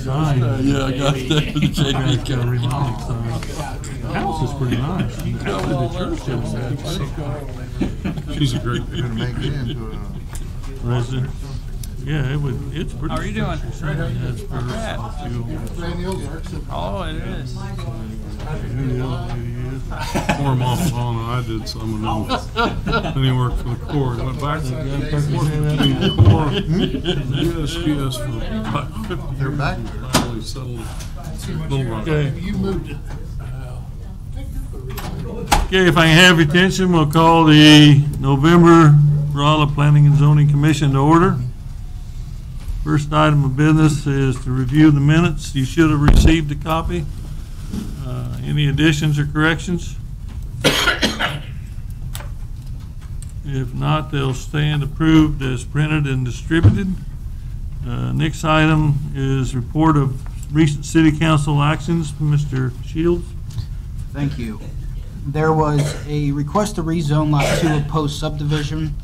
sign. Yeah, I got that for the JP Got a remodeling sign. The house is pretty nice. She's a great You're gonna make it into a Resident. Yeah, it's pretty. How are you doing? That's Oh, it is. More him off on. I did some of them. Then he worked for the Corps. He went back to the Corps. Yes, for about 50 They're years. back. Finally settled Little Rock. Okay. You moved it. Okay, if I can have your attention, we'll call the November Rolla Planning and Zoning Commission to order. First item of business is to review the minutes. You should have received a copy. Any additions or corrections? If not, they'll stand approved as printed and distributed. Next item is report of recent city council actions. Mr. Shields. Thank you. There was a request to rezone Lot 2 of Post subdivision,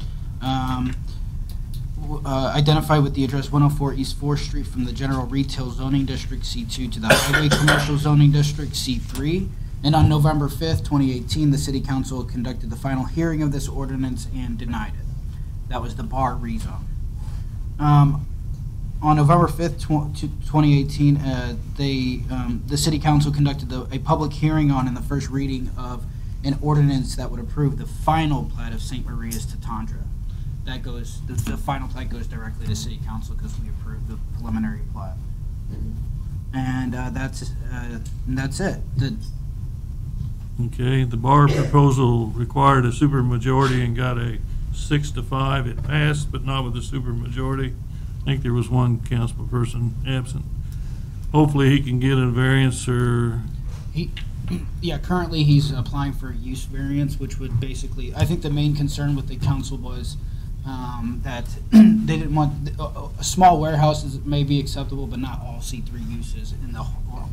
identified with the address 104 East 4th Street from the General Retail Zoning District C2 to the Highway Commercial Zoning District C3. And on November 5th, 2018, the City Council conducted the final hearing of this ordinance and denied it. That was the bar rezone. On November 5th, 2018, the City Council conducted a public hearing on and the first reading of an ordinance that would approve the final plat of St. Maria's to Tundra. That goes, the final plat goes directly to City Council because we approved the preliminary plat. And that's it. Okay, the bar proposal required a supermajority and got a 6-5. It passed, but not with a supermajority. I think there was one council person absent. Hopefully he can get a variance or... Yeah, currently he's applying for a use variance, which would basically, I think the main concern with the council was that they didn't want, small warehouses may be acceptable, but not all C3 uses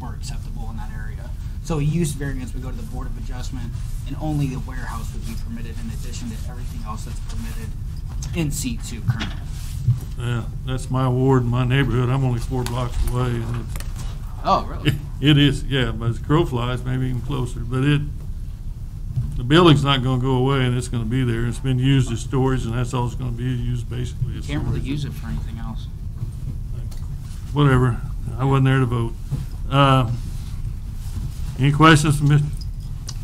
were acceptable in that area. So a use variance would go to the Board of Adjustment, and only the warehouse would be permitted in addition to everything else that's permitted in C2 currently. Yeah, that's my ward, my neighborhood. I'm only 4 blocks away. And Oh, really? it is, yeah, but as crow flies, maybe even closer. But the building's not going to go away, and it's going to be there. It's been used as storage, and that's all it's going to be used basically. You can't really use it for anything else. Whatever. I wasn't there to vote. Any questions from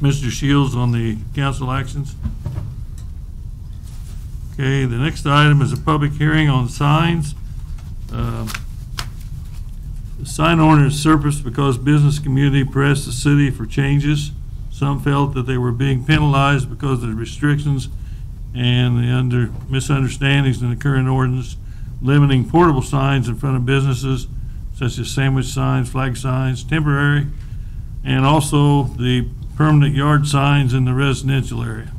Mr. Shields on the council actions? Okay, the next item is a public hearing on signs. The sign ordinance surfaced because business community pressed the city for changes. Some felt that they were being penalized because of the restrictions and the misunderstandings in the current ordinance limiting portable signs in front of businesses such as sandwich signs, flag signs, temporary, and also the permanent yard signs in the residential area,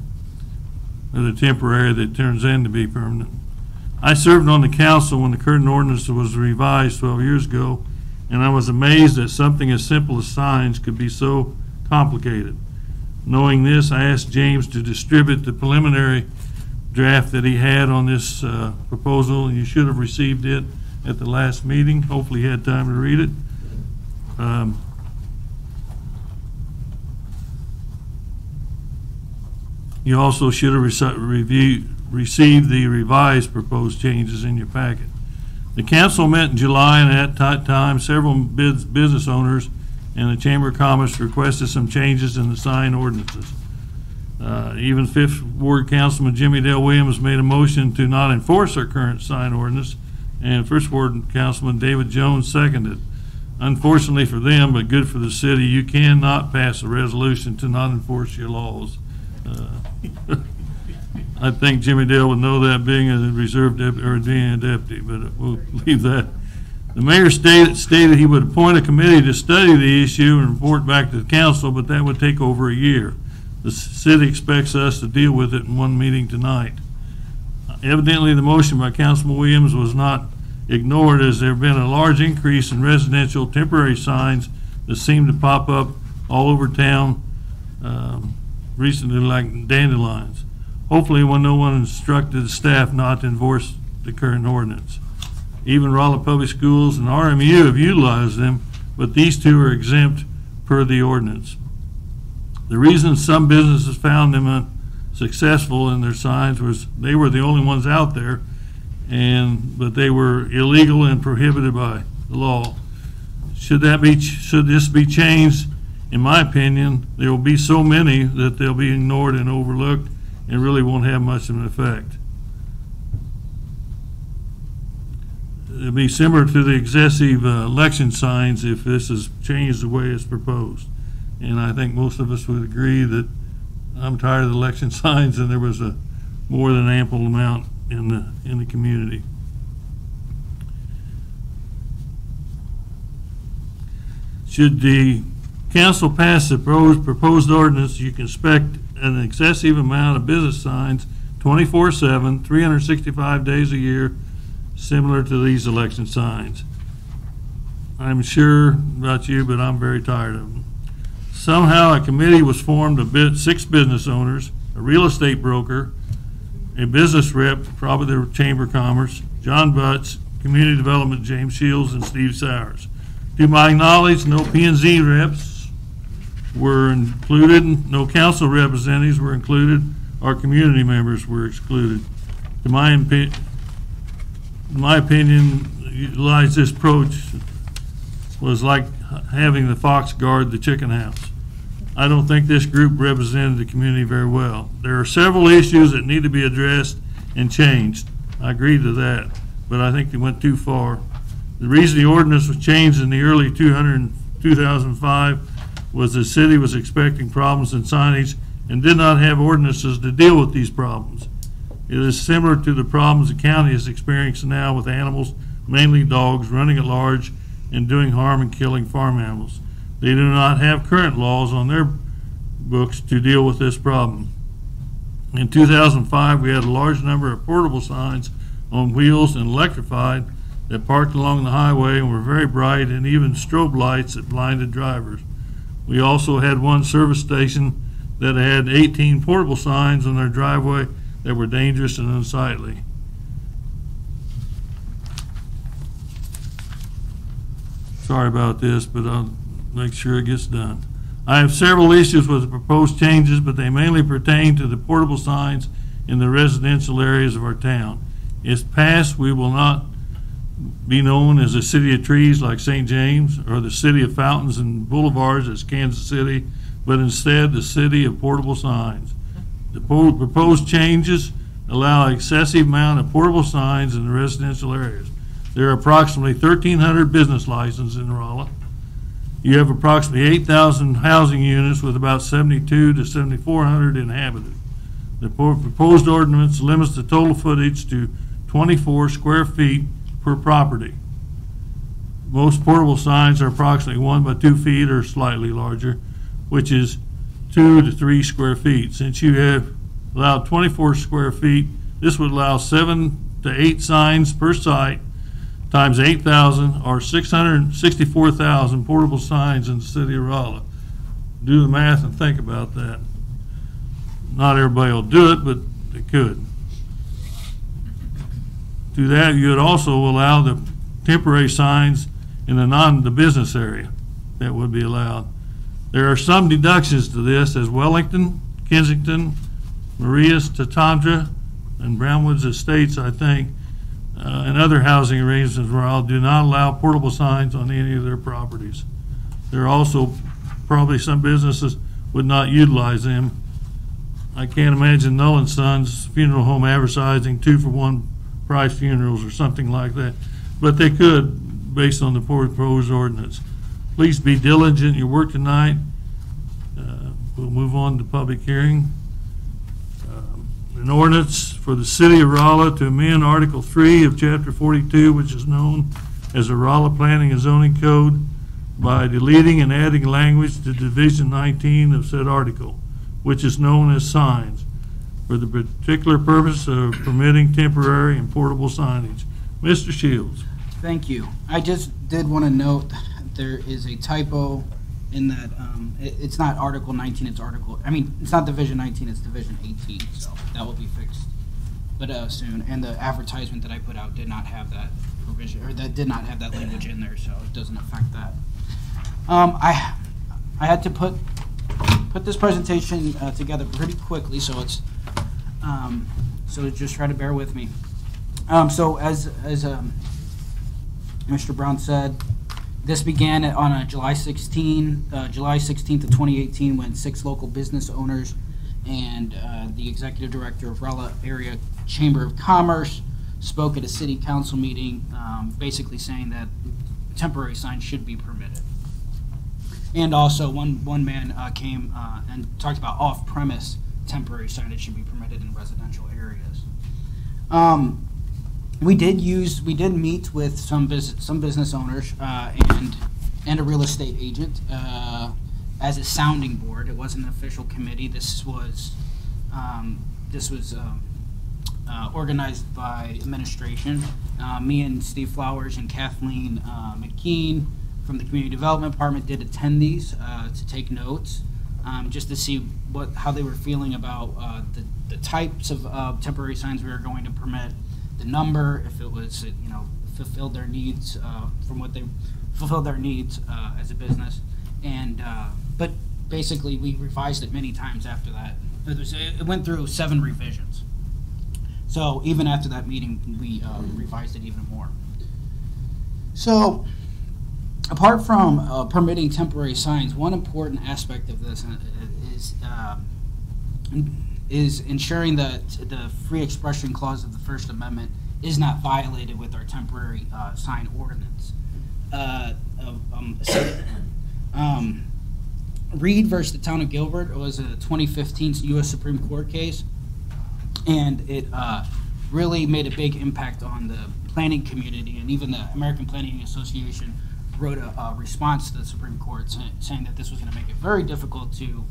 or the temporary that turns in to be permanent. I served on the council when the current ordinance was revised 12 years ago, and I was amazed that something as simple as signs could be so complicated. Knowing this, I asked James to distribute the preliminary draft that he had on this proposal, and you should have received it at the last meeting. Hopefully you had time to read it. You also should have received the revised proposed changes in your packet. The council met in July, and at that time, several business owners and the Chamber of Commerce requested some changes in the sign ordinances. Even 5th Ward Councilman Jimmy Dale Williams made a motion to not enforce our current sign ordinance, and 1st Ward Councilman David Jones seconded. Unfortunately for them, but good for the city, you cannot pass a resolution to not enforce your laws. I think Jimmy Dale would know that, being a reserve deputy or being a deputy, but we'll leave that. The mayor stated he would appoint a committee to study the issue and report back to the council, but that would take over a year. The city expects us to deal with it in one meeting tonight. Evidently, the motion by Councilman Williams was not ignored, as there have been a large increase in residential temporary signs that seem to pop up all over town recently, like dandelions. Hopefully, when no one instructed the staff not to enforce the current ordinance. Even Rolla Public Schools and RMU have utilized them, but these two are exempt per the ordinance. The reason some businesses found them unsuccessful in their signs was they were the only ones out there, but they were illegal and prohibited by the law. Should this be changed? In my opinion, there will be so many that they'll be ignored and overlooked and really won't have much of an effect. It'll be similar to the excessive election signs if this is changed the way it's proposed. And I think most of us would agree that I'm tired of the election signs, and there was a more than ample amount in the community. Should the council pass the proposed ordinance, you can expect an excessive amount of business signs 24/7, 365 days a year, similar to these election signs. I'm sure about you, but I'm very tired of them. Somehow a committee was formed of 6 business owners, a real estate broker, a business rep, probably the Chamber of Commerce, John Butts, Community Development, James Shields, and Steve Sowers. To my knowledge, no P&Z reps were included, no council representatives were included, our community members were excluded. In my opinion, utilize this approach was like having the fox guard the chicken house. I don't think this group represented the community very well. There are several issues that need to be addressed and changed. I agree to that, but I think they went too far. The reason the ordinance was changed in the early 2005 was the city was expecting problems in signage and did not have ordinances to deal with these problems. It is similar to the problems the county is experiencing now with animals, mainly dogs, running at large and doing harm and killing farm animals. They do not have current laws on their books to deal with this problem. In 2005, we had a large number of portable signs on wheels and electrified that parked along the highway and were very bright, and even strobe lights that blinded drivers. We also had one service station that had 18 portable signs on their driveway that were dangerous and unsightly. Sorry about this, but I'll make sure it gets done. I have several issues with the proposed changes, but they mainly pertain to the portable signs in the residential areas of our town. If passed, we will not be known as the city of trees like St. James or the city of fountains and boulevards as Kansas City, but instead the city of portable signs. The proposed changes allow an excessive amount of portable signs in the residential areas. There are approximately 1,300 business licenses in Rolla. You have approximately 8,000 housing units with about 7,200 to 7,400 inhabited. The proposed ordinance limits the total footage to 24 square feet per property. Most portable signs are approximately 1 by 2 feet or slightly larger, which is 2 to 3 square feet. Since you have allowed 24 square feet, this would allow 7 to 8 signs per site times 8,000 or 664,000 portable signs in the city of Rolla. Do the math and think about that. Not everybody will do it, but they could. To that, you would also allow the temporary signs in the business area that would be allowed. There are some deductions to this, as Wellington, Kensington, Maria's, Tatandra, and Brownwood's Estates, I think, and other housing arrangements do not allow portable signs on any of their properties. There are also probably some businesses would not utilize them. I can't imagine Null and Sons Funeral Home advertising 2-for-1 price funerals or something like that, but they could based on the proposed ordinance. Please be diligent in your work tonight. We'll move on to public hearing. An ordinance for the city of Rolla to amend Article 3 of Chapter 42, which is known as the Rolla Planning and Zoning Code, by deleting and adding language to Division 19 of said article, which is known as signs, for the particular purpose of permitting temporary and portable signage. Mr. Shields. Thank you. I just did want to note there is a typo in that it's not Article 19, it's it's not Division 19, it's Division 18, so that will be fixed but soon. And the advertisement that I put out did not have that provision, or that did not have that language in there, so it doesn't affect that. I had to put this presentation together pretty quickly, so it's so just try to bear with me. So as Mr. Brown said, this began on July 16th of 2018, when 6 local business owners and the executive director of Rolla Area Chamber of Commerce spoke at a city council meeting, basically saying that temporary signs should be permitted. And also, one man came and talked about off-premise temporary signage should be permitted in residential areas. We did meet with some business owners and a real estate agent as a sounding board. It wasn't an official committee. This was organized by administration. Me and Steve Flowers and Kathleen McKean from the Community Development Department did attend these to take notes, just to see how they were feeling about the types of temporary signs we were going to permit, the number, if it was fulfilled their needs from what they fulfilled their needs as a business, and but basically we revised it many times after that. It went through 7 revisions. So even after that meeting, we revised it even more. So apart from permitting temporary signs, one important aspect of this is ensuring that the free expression clause of the First Amendment is not violated with our temporary sign ordinance. Reed versus the Town of Gilbert was a 2015 U.S. Supreme Court case, and it really made a big impact on the planning community, and even the American Planning Association wrote a response to the Supreme Court saying that this was going to make it very difficult to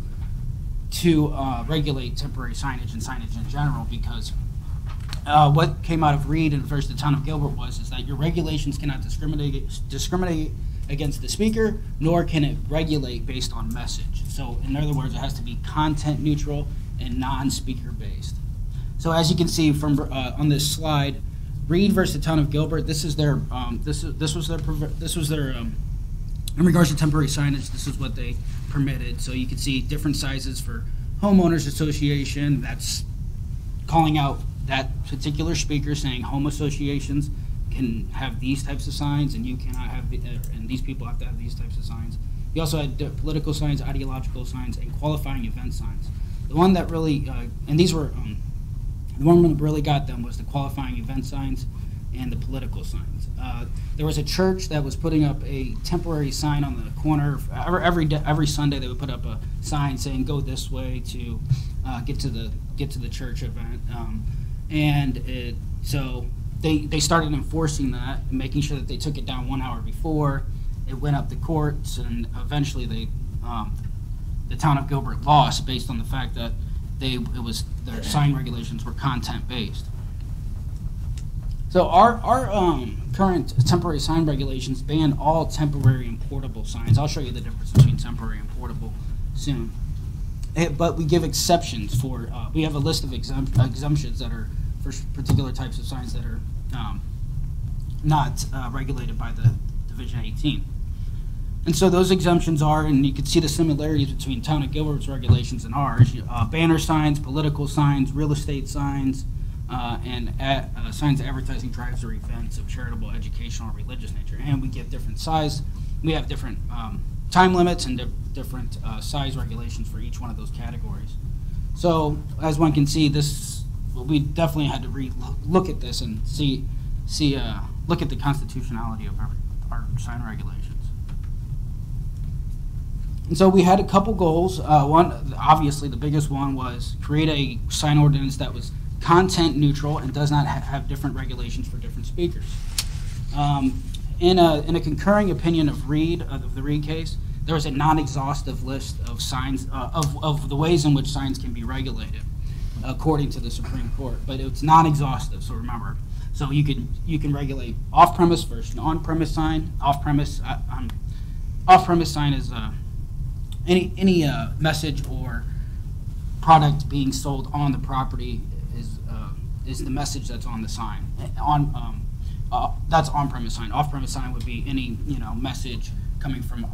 regulate temporary signage and signage in general, because what came out of Reed and versus the Town of Gilbert is that your regulations cannot discriminate against the speaker, nor can it regulate based on message. So in other words, it has to be content neutral and non-speaker based. So as you can see from on this slide, Reed versus the Town of Gilbert, this was their in regards to temporary signage, this is what they permitted. So you can see different sizes for homeowners association, that's calling out that particular speaker, saying home associations can have these types of signs and you cannot have and these people have to have these types of signs. You also had political signs, ideological signs, and qualifying event signs. The one that really and these were the one that really got them was the qualifying event signs and the political signs. There was a church that was putting up a temporary sign on the corner. Every Sunday they would put up a sign saying "Go this way" to get to the church event, so they started enforcing that and making sure that they took it down 1 hour before. It went up the courts, and eventually the Town of Gilbert lost based on the fact that their sign regulations were content based. So our current temporary sign regulations ban all temporary and portable signs. I'll show you the difference between temporary and portable soon. But we give exceptions for, we have a list of exemptions that are for particular types of signs that are not regulated by the Division 18. And so those exemptions are, and you can see the similarities between Town of Gilbert's regulations and ours, banner signs, political signs, real estate signs, and signs advertising drives or events of charitable, educational, or religious nature. And we give different size. We have different time limits and different size regulations for each one of those categories. So as one can see, we definitely had to look at this and look at the constitutionality of our sign regulations. And so we had a couple goals. One, obviously the biggest one, was create a sign ordinance that was content neutral and does not have different regulations for different speakers. In a concurring opinion of the Reed case, there was a non-exhaustive list of signs, of the ways in which signs can be regulated, according to the Supreme Court. But it's non-exhaustive, so remember. So you can regulate off-premise versus on-premise sign. Off-premise sign is any message or product being sold on the property is the message that's on the sign. That's on-premise sign. Off-premise sign would be any, message coming from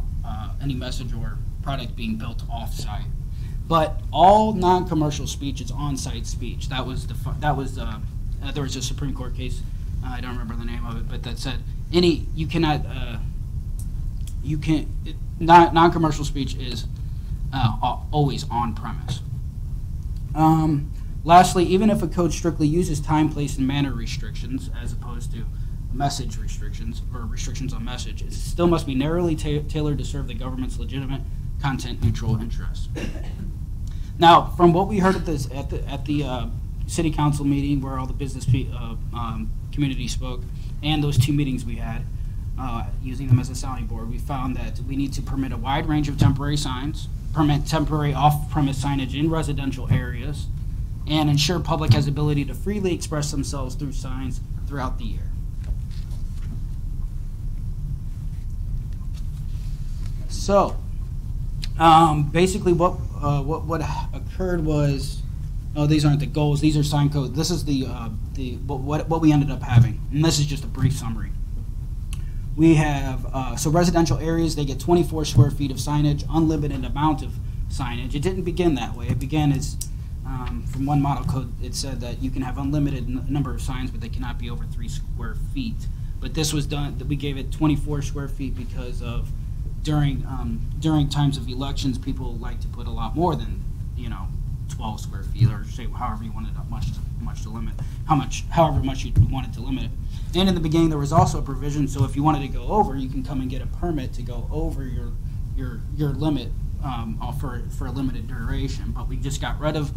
any message or product being built off-site. But all non-commercial speech is on-site speech. There was a Supreme Court case, I don't remember the name of it, but that said non-commercial speech is always on-premise. Lastly, even if a code strictly uses time, place, and manner restrictions as opposed to message restrictions or restrictions on message, it still must be narrowly tailored to serve the government's legitimate content-neutral interests. Now, from what we heard at the city council meeting where all the business community spoke, and those 2 meetings we had, using them as a sounding board, we found that we need to permit a wide range of temporary signs, permit temporary off-premise signage in residential areas, and ensure public has ability to freely express themselves through signs throughout the year. So, basically, what occurred was, these aren't the goals; these are sign code. This is what we ended up having, and this is just a brief summary. We have so residential areas, they get 24 square feet of signage, unlimited amount of signage. It didn't begin that way. It began as from one model code. It said that you can have unlimited number of signs, but they cannot be over 3 square feet. But this was done. We gave it 24 square feet because of during times of elections, people like to put a lot more than 12 square feet, or say however you wanted much to limit, however much you wanted to limit it. And in the beginning, there was also a provision, so if you wanted to go over, you can come and get a permit to go over your limit for a limited duration. But we just got rid of,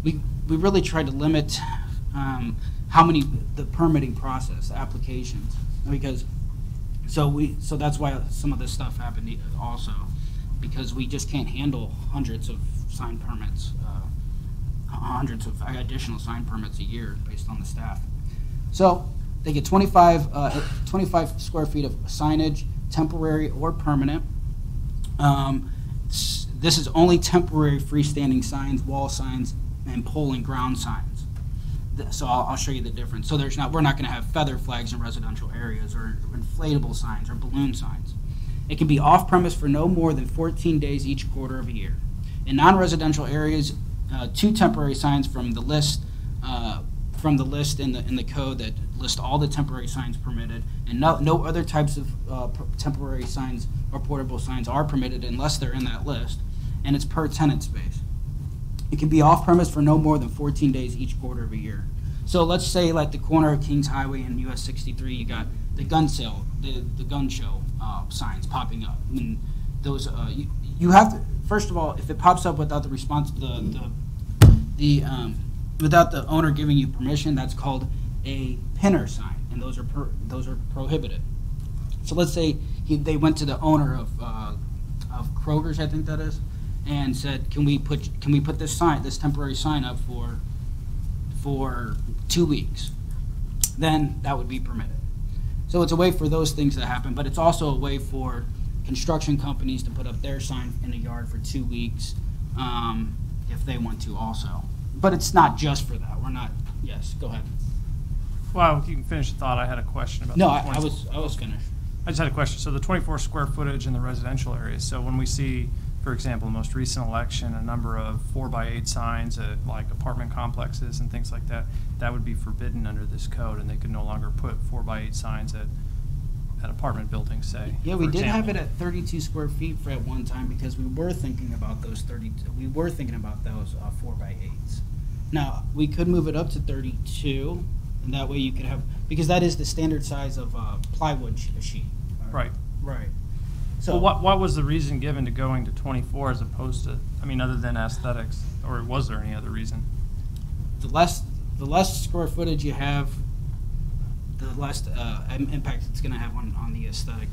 we really tried to limit the permitting process, applications, because so that's why some of this stuff happened also, because we just can't handle hundreds of sign permits, hundreds of additional sign permits a year based on the staff. So they get 25 square feet of signage, temporary or permanent. This is only temporary freestanding signs, wall signs, and pole and ground signs. So I'll show you the difference. So we're not going to have feather flags in residential areas or inflatable signs or balloon signs. It can be off-premise for no more than 14 days each quarter of a year. In non-residential areas, 2 temporary signs from the list in the code that list all the temporary signs permitted, and no other types of temporary signs or portable signs are permitted unless they're in that list, and it's per tenant space. It can be off-premise for no more than 14 days each quarter of a year. So let's say like the corner of Kings Highway and US 63, you got the gun sale, the gun show signs popping up. And those you have to, first of all, if it pops up without the response, without the owner giving you permission, that's called a pinner sign, and those are prohibited. So let's say they went to the owner of Kroger's, I think that is, and said, can we put this temporary sign up for 2 weeks? Then that would be permitted. So it's a way for those things to happen, but it's also a way for construction companies to put up their sign in a yard for 2 weeks if they want to also. But it's not just for that. We're not. Yes, go ahead. Well, you can finish the thought. I had a question about. No, I was finished. I just had a question. So the 24 square footage in the residential areas. So when we see, for example, the most recent election, a number of 4x8 signs at like apartment complexes and things like that, that would be forbidden under this code, and they could no longer put 4x8 signs at apartment buildings, say. Yeah, we did have it at 32 square feet for at one time because we were thinking about those 4x8s. Now we could move it up to 32, and that way you could have, because that is the standard size of plywood sheet. Right. Right. So what was the reason given to going to 24 as opposed to, I mean, other than aesthetics, or was there any other reason? The less square footage you have, the less impact it's going to have on the aesthetic,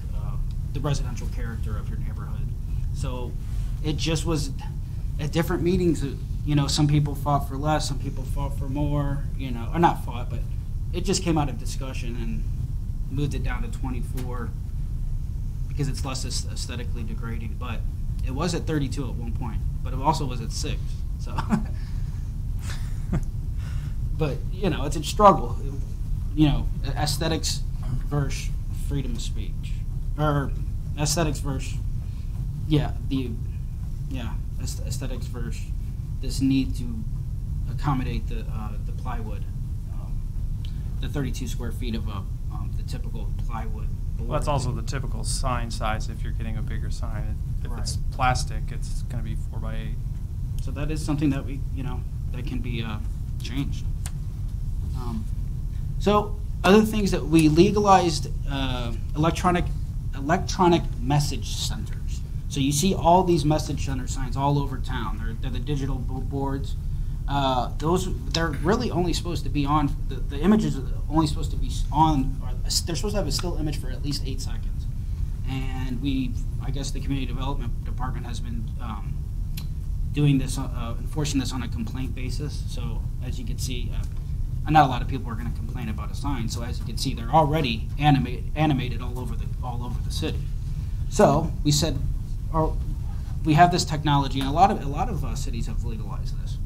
the residential character of your neighborhood. So it just was at different meetings. Some people fought for less, some people fought for more. Or not fought, but it just came out of discussion and moved it down to 24 because it's less aesthetically degrading. But it was at 32 at one point, but it also was at 6. So, but it's a struggle. Aesthetics versus freedom of speech, or aesthetics versus aesthetics versus this need to accommodate the plywood, the 32 square feet of the typical plywood board. Well, that's also the typical sign size if you're getting a bigger sign. If it's Right. plastic, it's going to be 4x8. So that is something that that can be changed. So other things that we legalized, electronic message centers. So you see all these message center signs all over town. They're the digital boards. They're really only supposed to be on, the images are only supposed to be on, or they're supposed to have a still image for at least 8 seconds. And I guess the community development department has been doing this, enforcing this on a complaint basis. So as you can see, not a lot of people are going to complain about a sign. So as you can see, they're already animated all over the city. So we said, we have this technology, and a lot of cities have legalized this.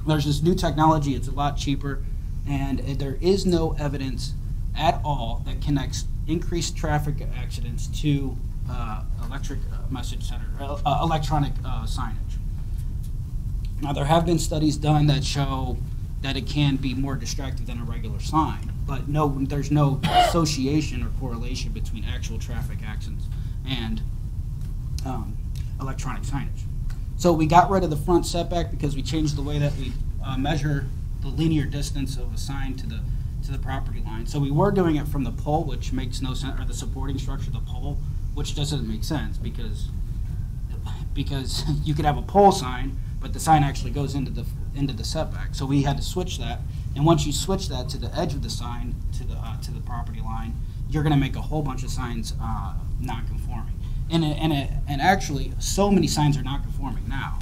There's this new technology. It's a lot cheaper, and there is no evidence at all that connects increased traffic accidents to electronic signage. Now, there have been studies done that show that it can be more distracting than a regular sign, but there's no association or correlation between actual traffic accidents and electronic signage. So we got rid of the front setback because we changed the way that we measure the linear distance of a sign to the property line. So we were doing it from the pole, which makes no sense, or the supporting structure of the pole, which doesn't make sense because you could have a pole sign, but the sign actually goes into the setback. So we had to switch that. And once you switch that to the edge of the sign to the property line, you're going to make a whole bunch of signs non-conforming. And actually, so many signs are not conforming now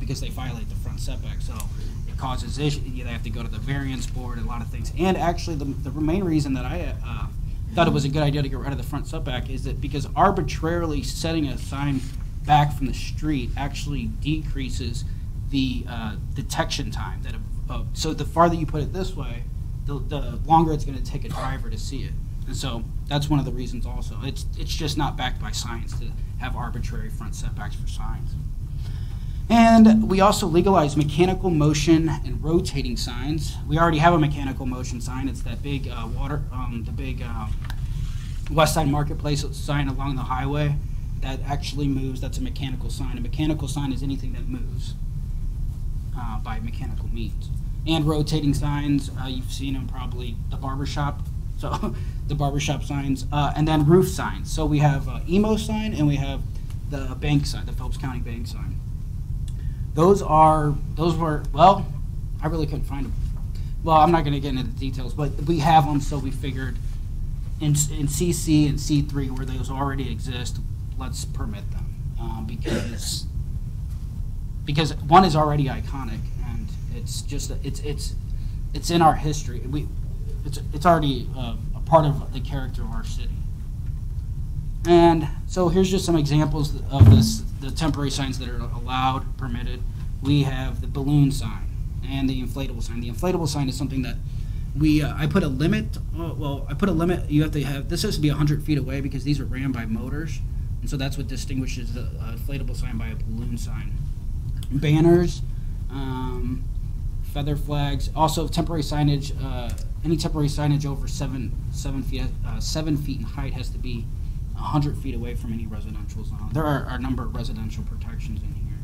because they violate the front setback. So it causes issues. They have to go to the variance board, a lot of things. And actually, the main reason that I thought it was a good idea to get rid of the front setback is that because arbitrarily setting a sign back from the street actually decreases the detection time. So the farther you put it this way, the longer it's going to take a driver to see it. And so that's one of the reasons also. It's just not backed by science to have arbitrary front setbacks for signs. And we also legalized mechanical motion and rotating signs. We already have a mechanical motion sign. It's that big West Side Marketplace sign along the highway that actually moves. That's a mechanical sign. A mechanical sign is anything that moves by mechanical means. And rotating signs, you've seen them probably, the barbershop. So the barbershop signs, and then roof signs. So we have emo sign and we have the bank sign, the Phelps County Bank sign. Those were, well, I really couldn't find them. Well, I'm not going to get into the details, but we have them, so we figured in CC and C3 where those already exist, let's permit them because one is already iconic and it's just it's in our history. It's already a part of the character of our city. And so here's just some examples of the temporary signs that are allowed, permitted. We have the balloon sign and the inflatable sign. The inflatable sign is something that I put a limit. I put a limit. You have to have, this has to be 100 feet away because these are ran by motors. And so that's what distinguishes the inflatable sign by a balloon sign. Banners, feather flags, also temporary signage. Any temporary signage over 7 feet in height has to be 100 feet away from any residential zone. There are a number of residential protections in here.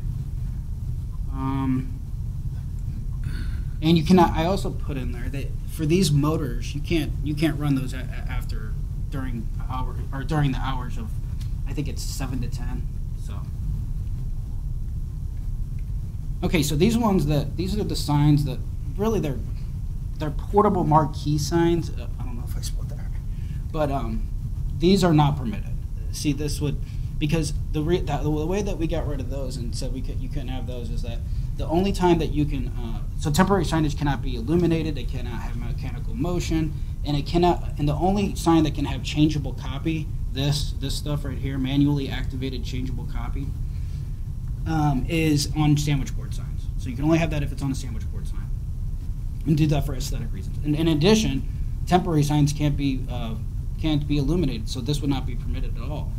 And you cannot. I also put in there that for these motors, you can't run those during the hours of, I think it's 7 to 10. So. Okay, so these are the signs that really they're portable marquee signs. I don't know if I split that, but these are not permitted. See, this would, because the way that we got rid of those and said you couldn't have those is that the only time that you can so temporary signage cannot be illuminated, it cannot have mechanical motion, and the only sign that can have changeable copy, this stuff right here, manually activated changeable copy, is on sandwich board signs. So you can only have that if it's on a sandwich board sign. And do that for aesthetic reasons. And in addition, temporary signs can't be can't be illuminated, so this would not be permitted at all.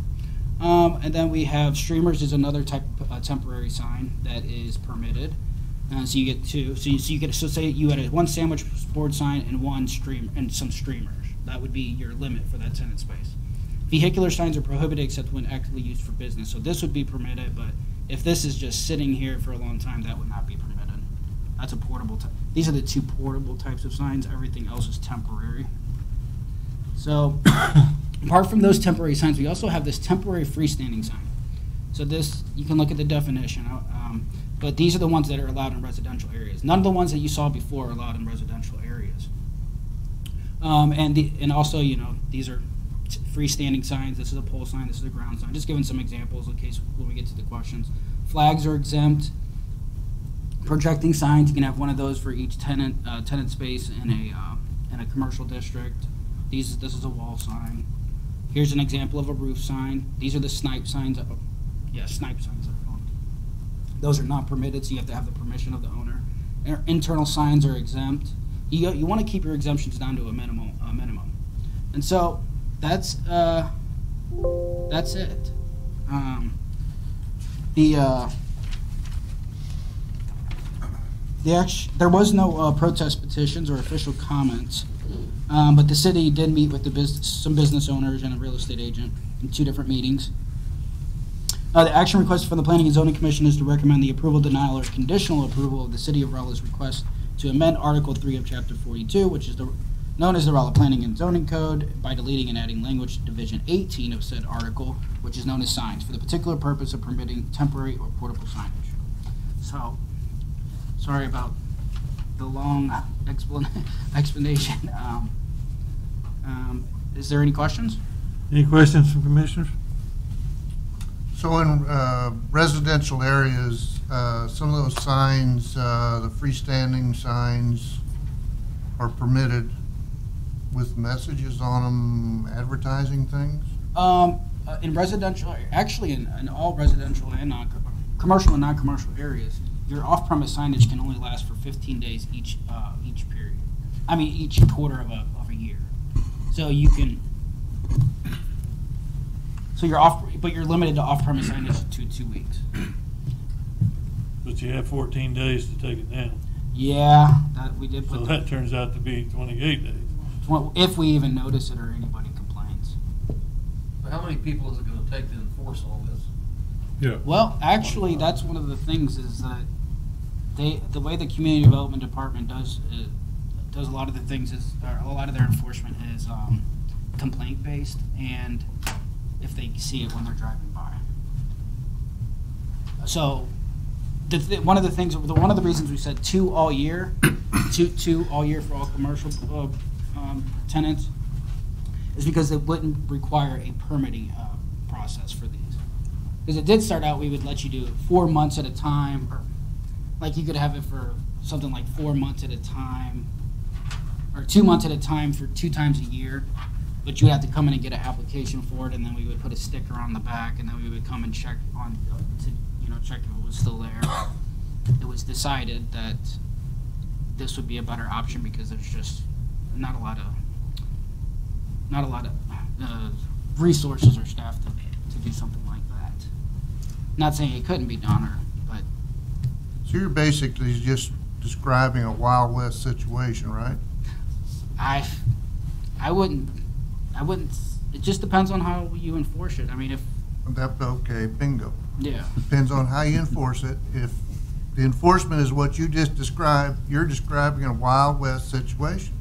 And then we have streamers is another type of temporary sign that is permitted. So you get two. So you get, so say you had one sandwich board sign and one stream and some streamers. That would be your limit for that tenant space. Vehicular signs are prohibited except when actively used for business. So this would be permitted, but if this is just sitting here for a long time, that would not be permitted. That's a portable type. These are the two portable types of signs. Everything else is temporary. So apart from those temporary signs, we also have this temporary freestanding sign. So this, you can look at the definition, but these are the ones that are allowed in residential areas. None of the ones that you saw before are allowed in residential areas. And also, you know, these are freestanding signs. This is a pole sign. This is a ground sign. Just giving some examples in case when we get to the questions. Flags are exempt. Projecting signs, you can have one of those for each tenant space in a commercial district. This is a wall sign. Here's an example of a roof sign. These are the snipe signs. Snipe signs are called. Those are not permitted, so you have to have the permission of the owner. Internal signs are exempt. You want to keep your exemptions down to a minimum. And so that's it. There was no protest petitions or official comments, but the city did meet with some business owners and a real estate agent in 2 different meetings. The action request from the Planning and Zoning Commission is to recommend the approval, denial, or conditional approval of the City of Rolla's request to amend Article 3 of Chapter 42, which is known as the Rolla Planning and Zoning Code, by deleting and adding language to Division 18 of said article, which is known as signs, for the particular purpose of permitting temporary or portable signage. So, sorry about the long explanation. Is there any questions? Any questions from commissioners? So in residential areas, some of those signs, the freestanding signs, are permitted with messages on them advertising things? In residential, actually in all residential and commercial and non-commercial areas, your off-premise signage can only last for 15 days each period. I mean, each quarter of a year. So you can. So you're limited to off-premise signage to 2 weeks. But you have 14 days to take it down. Yeah, that we did put. So that turns out to be 28 days. If we even notice it or anybody complains. But how many people is it going to take to enforce all this? Yeah. Well, actually, that's one of the things is that the way the community development department does a lot of the things is a lot of their enforcement is complaint based, and if they see it when they're driving by. So one of the reasons we said 2 all year, two all year for all commercial tenants, is because it wouldn't require a permitting process for these. Because it did start out, we would let you do it 4 months at a time, or like you could have it for something like 4 months at a time, or 2 months at a time for 2 times a year. But you would have to come in and get an application for it, and then we would put a sticker on the back, and then we would come and check check if it was still there. It was decided that this would be a better option because there's just not a lot of resources or staff to do something like that. Not saying it couldn't be done, but. So you're basically just describing a Wild West situation, right? I wouldn't. It just depends on how you enforce it. I mean, Okay, bingo. Yeah. Depends on how you enforce it. If the enforcement is what you just described, you're describing a Wild West situation.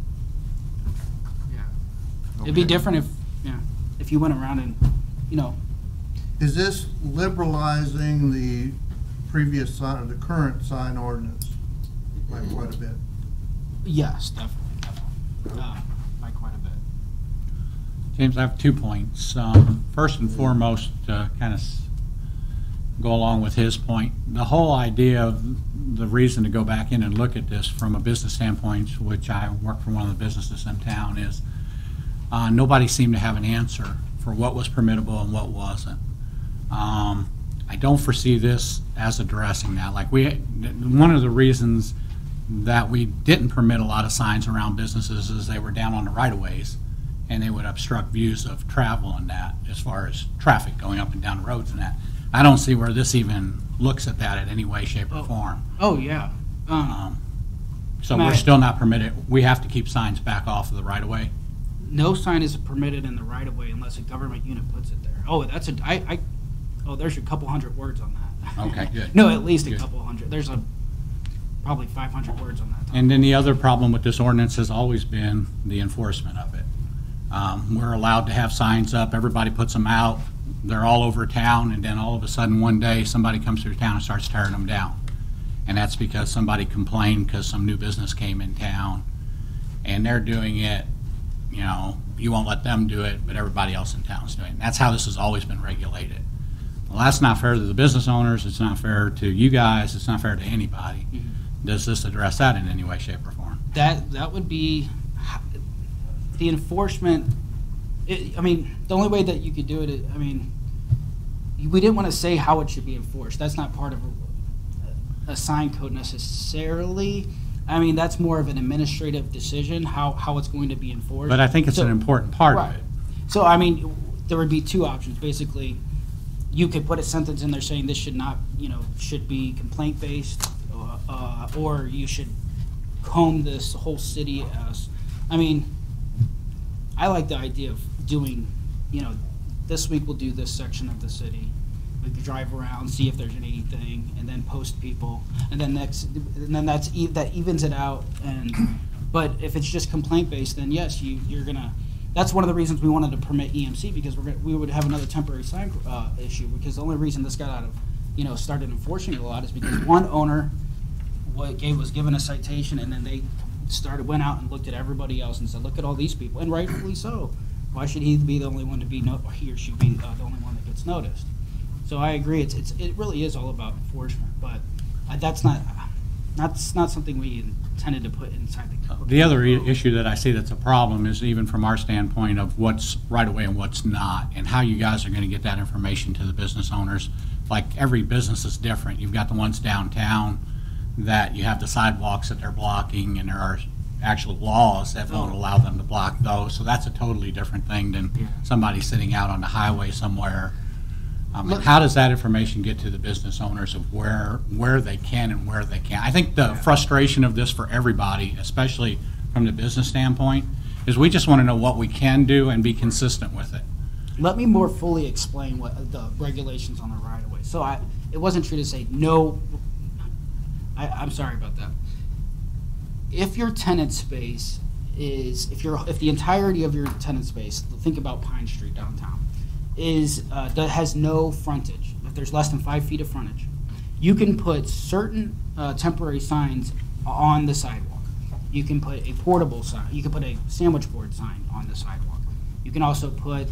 Yeah. Okay. It'd be different if you went around and, Is this liberalizing the previous sign or the current sign ordinance by quite a bit? Yes, definitely. By quite a bit. James, I have 2 points. First and foremost, kind of go along with his point. The whole idea of the reason to go back in and look at this from a business standpoint, which I work for one of the businesses in town, is nobody seemed to have an answer for what was permittable and what wasn't. I don't foresee this as addressing that. Like one of the reasons that we didn't permit a lot of signs around businesses is they were down on the right-of-ways, and they would obstruct views of travel and that, as far as traffic going up and down the roads and that. I don't see where this even looks at that in any way, shape, or form. Oh, yeah. So we're Matt. still not permitted, we have to keep signs back off of the right-of-way? No sign is permitted in the right of way unless a government unit puts it there. Oh, there's a couple hundred words on that. Okay, good. No, at least a Good. couple hundred. There's probably 500 words on that. And then the other problem with this ordinance has always been the enforcement of it. We're allowed to have signs up, everybody puts them out, they're all over town, and then all of a sudden one day, somebody comes through town and starts tearing them down. And that's because somebody complained because some new business came in town, and they're doing it, you know, you won't let them do it, but everybody else in town's doing it. That's how this has always been regulated. Well, that's not fair to the business owners, it's not fair to you guys, it's not fair to anybody. Does this address that in any way, shape, or form? That would be the enforcement. I mean, the only way that you could do it, I mean, we didn't want to say how it should be enforced. That's not part of a sign code necessarily. I mean, that's more of an administrative decision, how it's going to be enforced. But I think it's an important part of Right. it. So, I mean, there would be two options. Basically, you could put a sentence in there saying this should not, should be complaint-based, or you should comb this whole city as, I mean, I like the idea of doing, this week we'll do this section of the city. We could drive around, see if there's anything, and then post people, and then that evens it out. But if it's just complaint based, then yes, you're gonna. That's one of the reasons we wanted to permit EMC, because we would have another temporary sign issue. Because the only reason this got out of, started enforcing it a lot is because one owner was given a citation, and then they went out and looked at everybody else and said, look at all these people, and rightfully so. Why should he be the only one to be or he or she be the only one that gets noticed? So I agree. It really is all about enforcement, but that's not something we intended to put inside the code. The other issue that I see that's a problem is even from our standpoint of what's right away and what's not, and how you guys are going to get that information to the business owners. Like, every business is different. You've got the ones downtown that you have the sidewalks that they're blocking, and there are actual laws that won't allow them to block those. So that's a totally different thing than somebody sitting out on the highway somewhere. How does that information get to the business owners of where they can and where they can't? I think the frustration of this for everybody, especially from the business standpoint, is we just want to know what we can do and be consistent with it. Let me more fully explain what the regulations on the right of way. So it wasn't true to say no. I'm sorry about that. If your tenant space is, if the entirety of your tenant space, think about Pine Street downtown, that has no frontage, if there's less than 5 feet of frontage, you can put certain temporary signs on the sidewalk. You can put a portable sign. You can put a sandwich board sign on the sidewalk. You can also put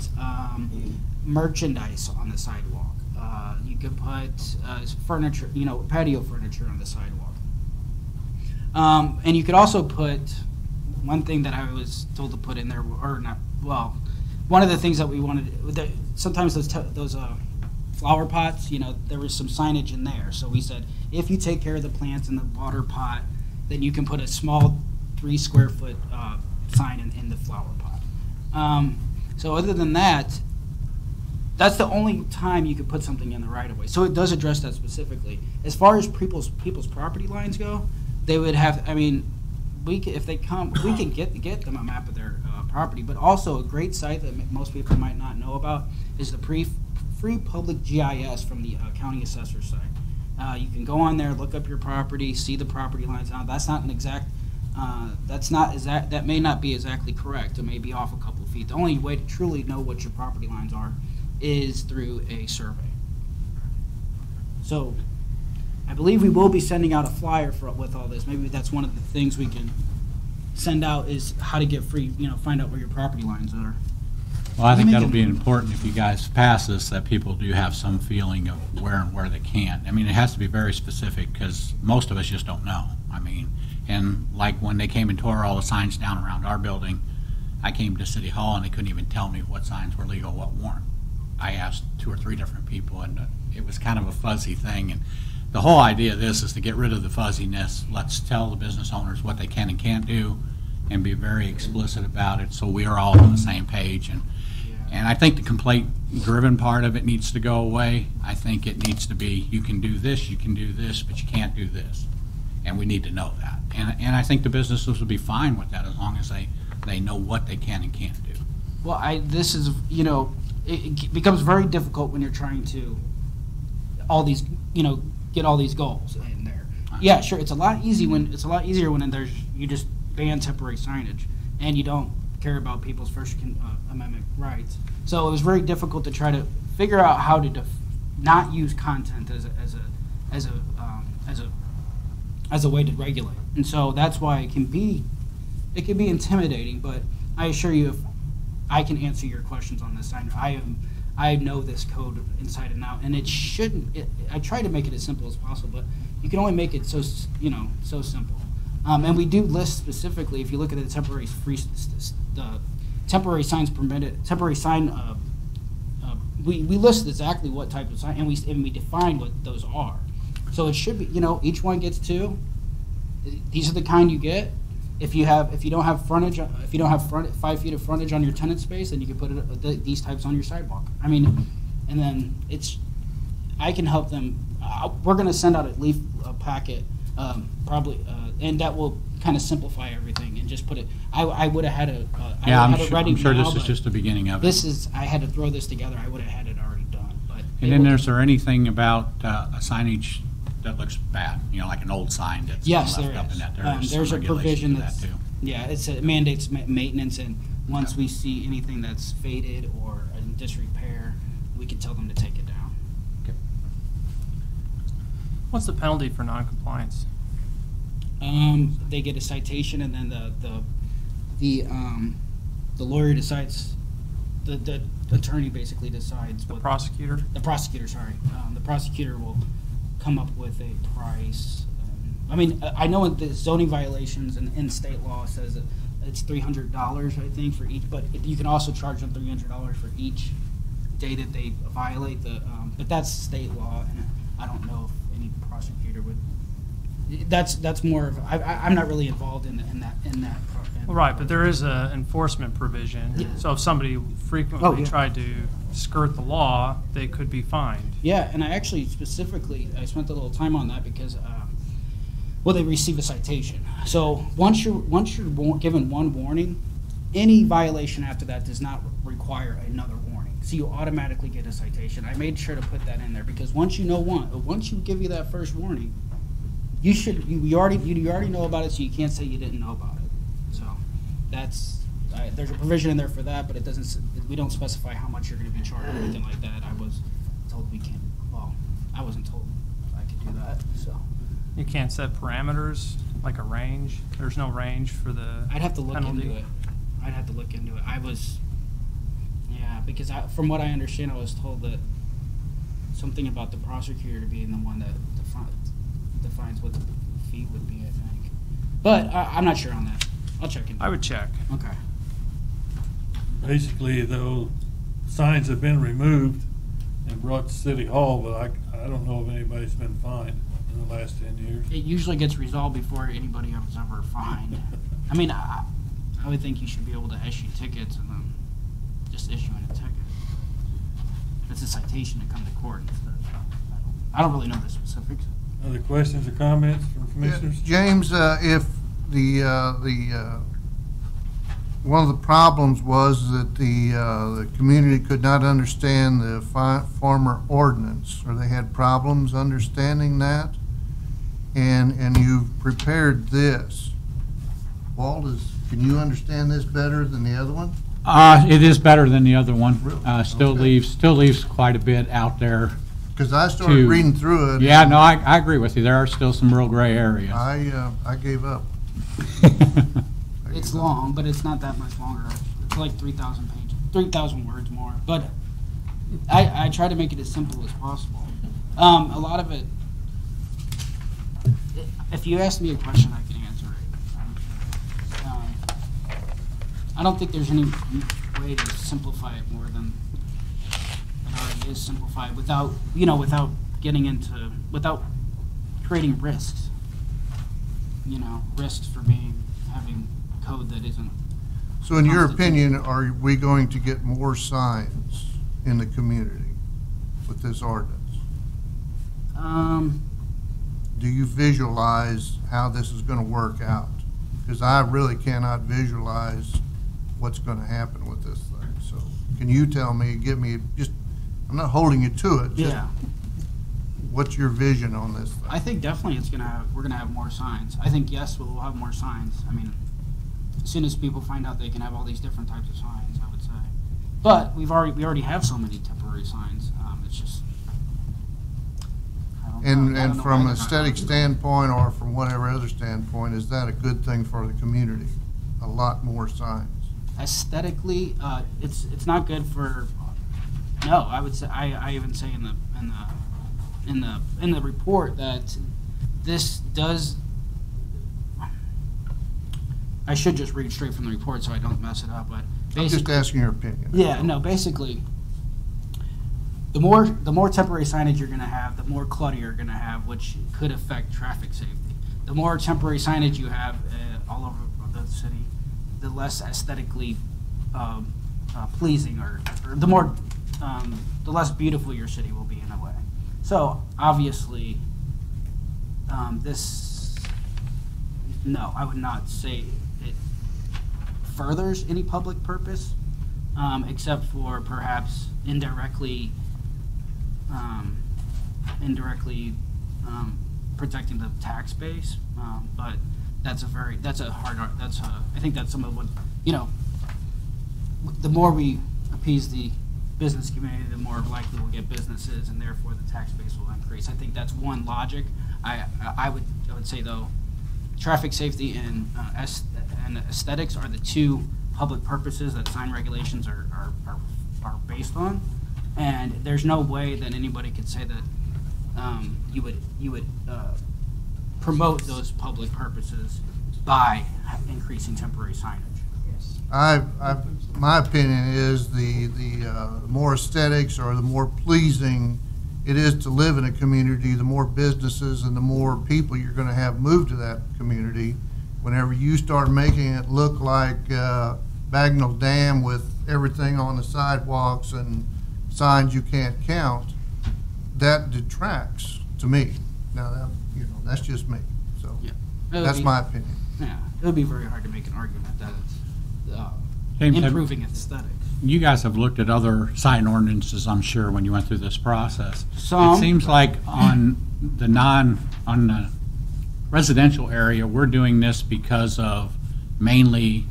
merchandise on the sidewalk. You could put furniture, patio furniture on the sidewalk. And you could also put, one thing that I was told to put in there, or not, well, one of the things that we wanted, sometimes those flower pots, there was some signage in there. So we said, if you take care of the plants in the water pot, then you can put a small 3 square foot sign in the flower pot. So other than that, that's the only time you could put something in the right of way. So it does address that specifically. As far as people's property lines go, they would have, if they come, we can get them a map of their property. But also a great site that most people might not know about is the free public GIS from the county assessor site. You can go on there, look up your property, see the property lines. Now that's not an exact. That may not be exactly correct. It may be off a couple of feet. The only way to truly know what your property lines are is through a survey. So I believe we will be sending out a flyer with all this. Maybe that's one of the things we can send out, is how to get free, find out where your property lines are. Well, I think that'll be important if you guys pass this, that people do have some feeling of where and where they can't. It has to be very specific, because most of us just don't know. And like when they came and tore all the signs down around our building, I came to City Hall and they couldn't even tell me what signs were legal, what weren't. I asked 2 or 3 different people, and it was kind of a fuzzy thing. And the whole idea of this is to get rid of the fuzziness. Let's tell the business owners what they can and can't do, and be very explicit about it so we are all on the same page. And I think the complaint-driven part of it needs to go away. I think it needs to be, you can do this, but you can't do this. And we need to know that. And I think the businesses will be fine with that as long as they know what they can and can't do. Well, this is, you know, it becomes very difficult when you're trying to get all these goals in there. Yeah, sure. It's a lot easier when there's you just ban temporary signage and you don't care about people's First Amendment rights. So it was very difficult to try to figure out how to not use content as a way to regulate. And so that's why it can be intimidating. But I assure you, if I can answer your questions on this, I know this code inside and out, and it shouldn't. I try to make it as simple as possible, but you can only make it so simple. And we do list specifically. If you look at the temporary signs permitted, temporary sign, we list exactly what type of sign, and we define what those are. So it should be, each one gets 2. These are the kind you get. If you don't have 5 feet of frontage on your tenant space, then you can put these types on your sidewalk. I mean, and then I can help them. We're going to send out a packet, probably, and that will kind of simplify everything and just put it. I would have had it. I'm sure this is just the beginning of it. I had to throw this together. I would have had it already done. But and then is there anything about a signage that looks bad, like an old sign that's left up in that? There's a provision that too. Yeah, it mandates maintenance, and once we see anything that's faded or in disrepair, we can tell them to take it down. Okay. What's the penalty for non-compliance? They get a citation, and then the lawyer decides. The attorney basically decides. The prosecutor? The prosecutor, sorry. The prosecutor will come up with a price. I know the zoning violations and in state law says that it's $300, I think, for each, but you can also charge them $300 for each day that they violate but that's state law, and I don't know if any prosecutor would. That's more of I'm not really involved in that. Well, right, but there is an enforcement provision. Yeah. So if somebody frequently tried to skirt the law, they could be fined. Yeah, and I actually specifically I spent a little time on that because they receive a citation. So once you're given one warning, any violation after that does not require another warning. So you automatically get a citation. I made sure to put that in there because once you give you that first warning, you already know about it, so you can't say you didn't know about it. So there's a provision in there for that, but we don't specify how much you're going to be charged or anything like that. I was told we can't. Well, I wasn't told I could do that. So you can't set parameters like a range. There's no range for the. I'd have to look penalty. into it. Because from what I understand, I was told that something about the prosecutor being the one that defines what the fee would be, I think. But I'm not sure on that. I'll check into it. I would check. Okay. Basically, though, signs have been removed and brought to City Hall, but I don't know if anybody's been fined in the last 10 years. It usually gets resolved before anybody was ever fined. I would think you should be able to issue tickets and then just issuing a ticket. It's a citation to come to court instead. I don't really know the specifics. Other questions or comments from commissioners? James, if one of the problems was that the community could not understand the former ordinance, or they had problems understanding that, and you've prepared this. Walt, can you understand this better than the other one? It is better than the other one. Really? Still leaves quite a bit out there. Because I started reading through it. Yeah, no, I agree with you. There are still some real gray areas. I gave up. It's long, but it's not that much longer. It's like 3,000 pages, 3,000 words more. But I try to make it as simple as possible. A lot of it, if you ask me a question, I can answer it. I don't think there's any way to simplify it more than it already is simplified without creating risks. Risks for having code that isn't. So in your constitutional. opinion, are we going to get more signs in the community with this ordinance? Do you visualize how this is going to work out? Because I really cannot visualize what's going to happen with this thing. So can you tell me, give me, just, I'm not holding you to it. Just Yeah. what's your vision on this thing? I think definitely we're gonna have more signs. I think, yes, we'll have more signs. I mean, as soon as people find out they can have all these different types of signs, I would say. But we already have so many temporary signs. It's just. I don't know. I don't And know from why an they're not. aesthetic standpoint or from whatever other standpoint, is that a good thing for the community? A lot more signs. Aesthetically, it's not good for. No, I would say I even say in the report that this does. I should just read straight from the report so I don't mess it up. But I'm just asking your opinion. yeah, no, basically, the more temporary signage you're going to have, the more clutter you're going to have, which could affect traffic safety. The more temporary signage you have all over the city, the less aesthetically pleasing, or the more, the less beautiful your city will be in a way. So obviously, no, I would not say it furthers any public purpose, except for perhaps indirectly protecting the tax base. But I think that's some of what, the more we appease the business community, the more likely we'll get businesses, and therefore the tax base will increase. I think that's one logic. I would say, though, traffic safety and aesthetics are the two public purposes that sign regulations are based on, and there's no way that anybody could say that you would promote those public purposes by increasing temporary signage. My opinion is the more aesthetics or the more pleasing it is to live in a community, the more businesses and the more people you're going to have move to that community. Whenever you start making it look like Bagnell Dam with everything on the sidewalks and signs you can't count, that detracts to me. Now, that's just me. So Yeah. that's my opinion. Yeah, it would be very hard to make an argument that it's James, improving aesthetics. You guys have looked at other sign ordinances, I'm sure, when you went through this process. Some. It seems like on the residential area, we're doing this because of mainly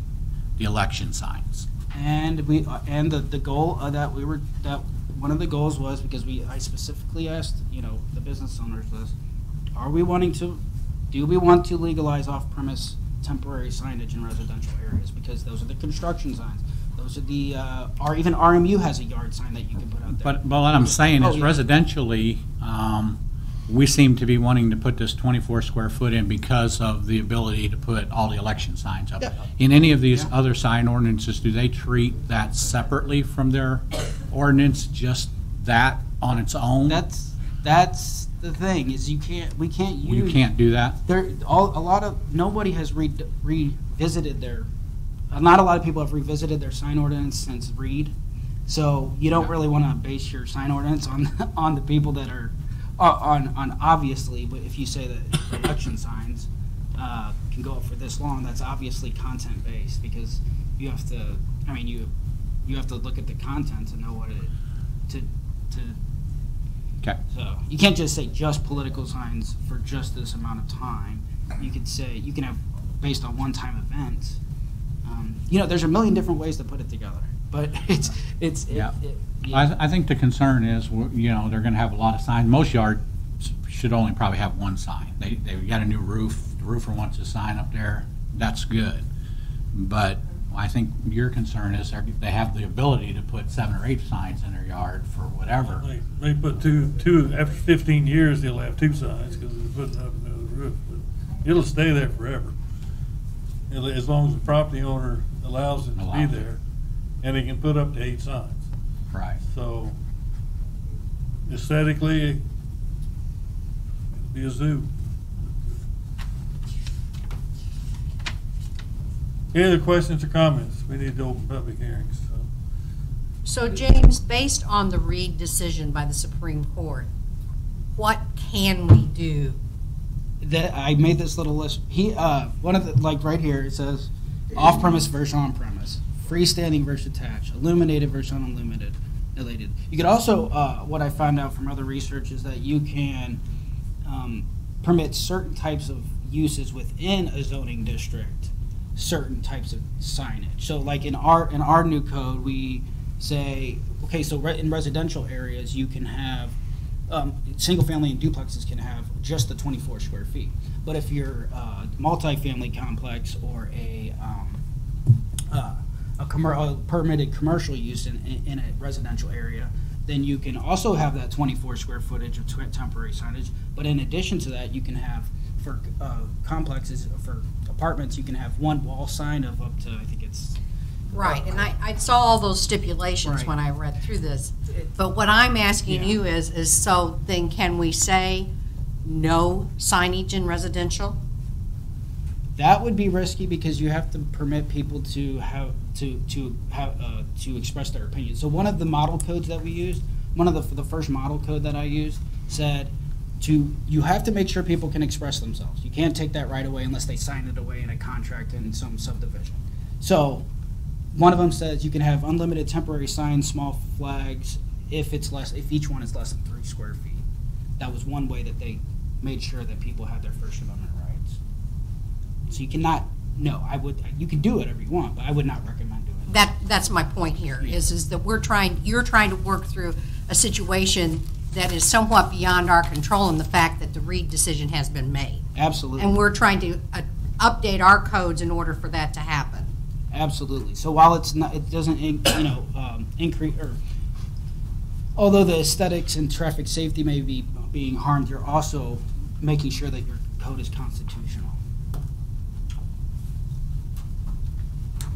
the election signs. And the goal that one of the goals was, because I specifically asked the business owners this: do we want to legalize off-premise temporary signage in residential areas, because those are the construction signs. Those are the or even RMU has a yard sign that you can put out there. But what I'm saying is yeah. residentially, we seem to be wanting to put this 24 square foot in because of the ability to put all the election signs up. Yeah. In any of these Yeah. other sign ordinances, do they treat that separately from their ordinance, just that on its own? That's the thing, is we can't use. You can't do that? Nobody has revisited not a lot of people have revisited their sign ordinance since Reed, so you don't really want to base your sign ordinance on the people that are on obviously. But if you say that election signs can go up for this long, that's obviously content based, because you have to. I mean, you have to look at the content to know what it to. Okay. So you can't just say just political signs for just this amount of time. You could say you can have based on one-time events. There's a million different ways to put it together, but Yeah. I think the concern is, they're going to have a lot of signs. Most yards should only probably have one sign. They've got a new roof. The roofer wants a sign up there. That's good. But I think your concern is they have the ability to put 7 or 8 signs in their yard for whatever. They put two, after 15 years, they'll have 2 signs because they're putting up another roof. But it'll stay there forever, as long as the property owner allows it to be there, and he can put up to 8 signs. Right. So aesthetically, it'll be a zoo. Any other questions or comments? We need to open public hearings, so. So James, based on the Reed decision by the Supreme Court, what can we do? That I made this little list. One of the, like right here, it says off-premise versus on-premise, freestanding versus attached, illuminated versus unilluminated. You could also, what I found out from other research is that you can permit certain types of uses within a zoning district, certain types of signage. So like in our new code, we say, okay, so in residential areas, you can have, single family and duplexes can have just the 24 square feet. But if you're a multifamily complex or a permitted commercial use in a residential area, then you can also have that 24 square footage of temporary signage. But in addition to that, you can have, for complexes, for apartments, you can have one wall sign of up to, I think it's... Right, and I saw all those stipulations Right. when I read through this. But what I'm asking you is so then can we say no signage in residential? That would be risky because you have to permit people to express their opinion. So one of the model codes that we used, one of the first model code that I used said you have to make sure people can express themselves. You can't take that right away unless they sign it away in a contract in some subdivision. So one of them says you can have unlimited temporary signs, small flags, if each one is less than 3 square feet. That was one way that they made sure that people had their First Amendment rights. So you cannot, you can do whatever you want, but I would not recommend doing it. That's my point here, is that you're trying to work through a situation that is somewhat beyond our control in the fact that the Reed decision has been made. Absolutely. And we're trying to update our codes in order for that to happen. Absolutely. So while it doesn't, increase, or although the aesthetics and traffic safety may be being harmed, you're also making sure that your code is constitutional.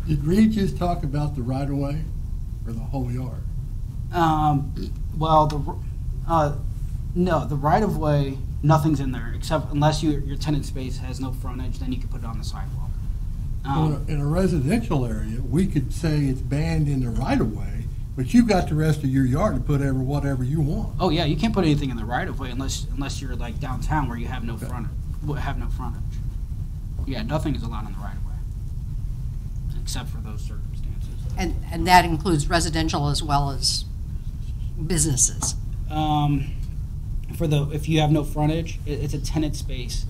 Did Reed just talk about the right-of-way or the whole yard? No, the right-of-way, nothing's in there, except unless your tenant space has no frontage, then you can put it on the sidewalk. In a residential area, we could say it's banned in the right-of-way, but you've got the rest of your yard to put whatever you want. Oh yeah, you can't put anything in the right-of-way unless you're like downtown where you have no frontage. Yeah, nothing is allowed in the right-of-way, except for those circumstances. And that includes residential as well as businesses. If you have no frontage, it's a tenant space.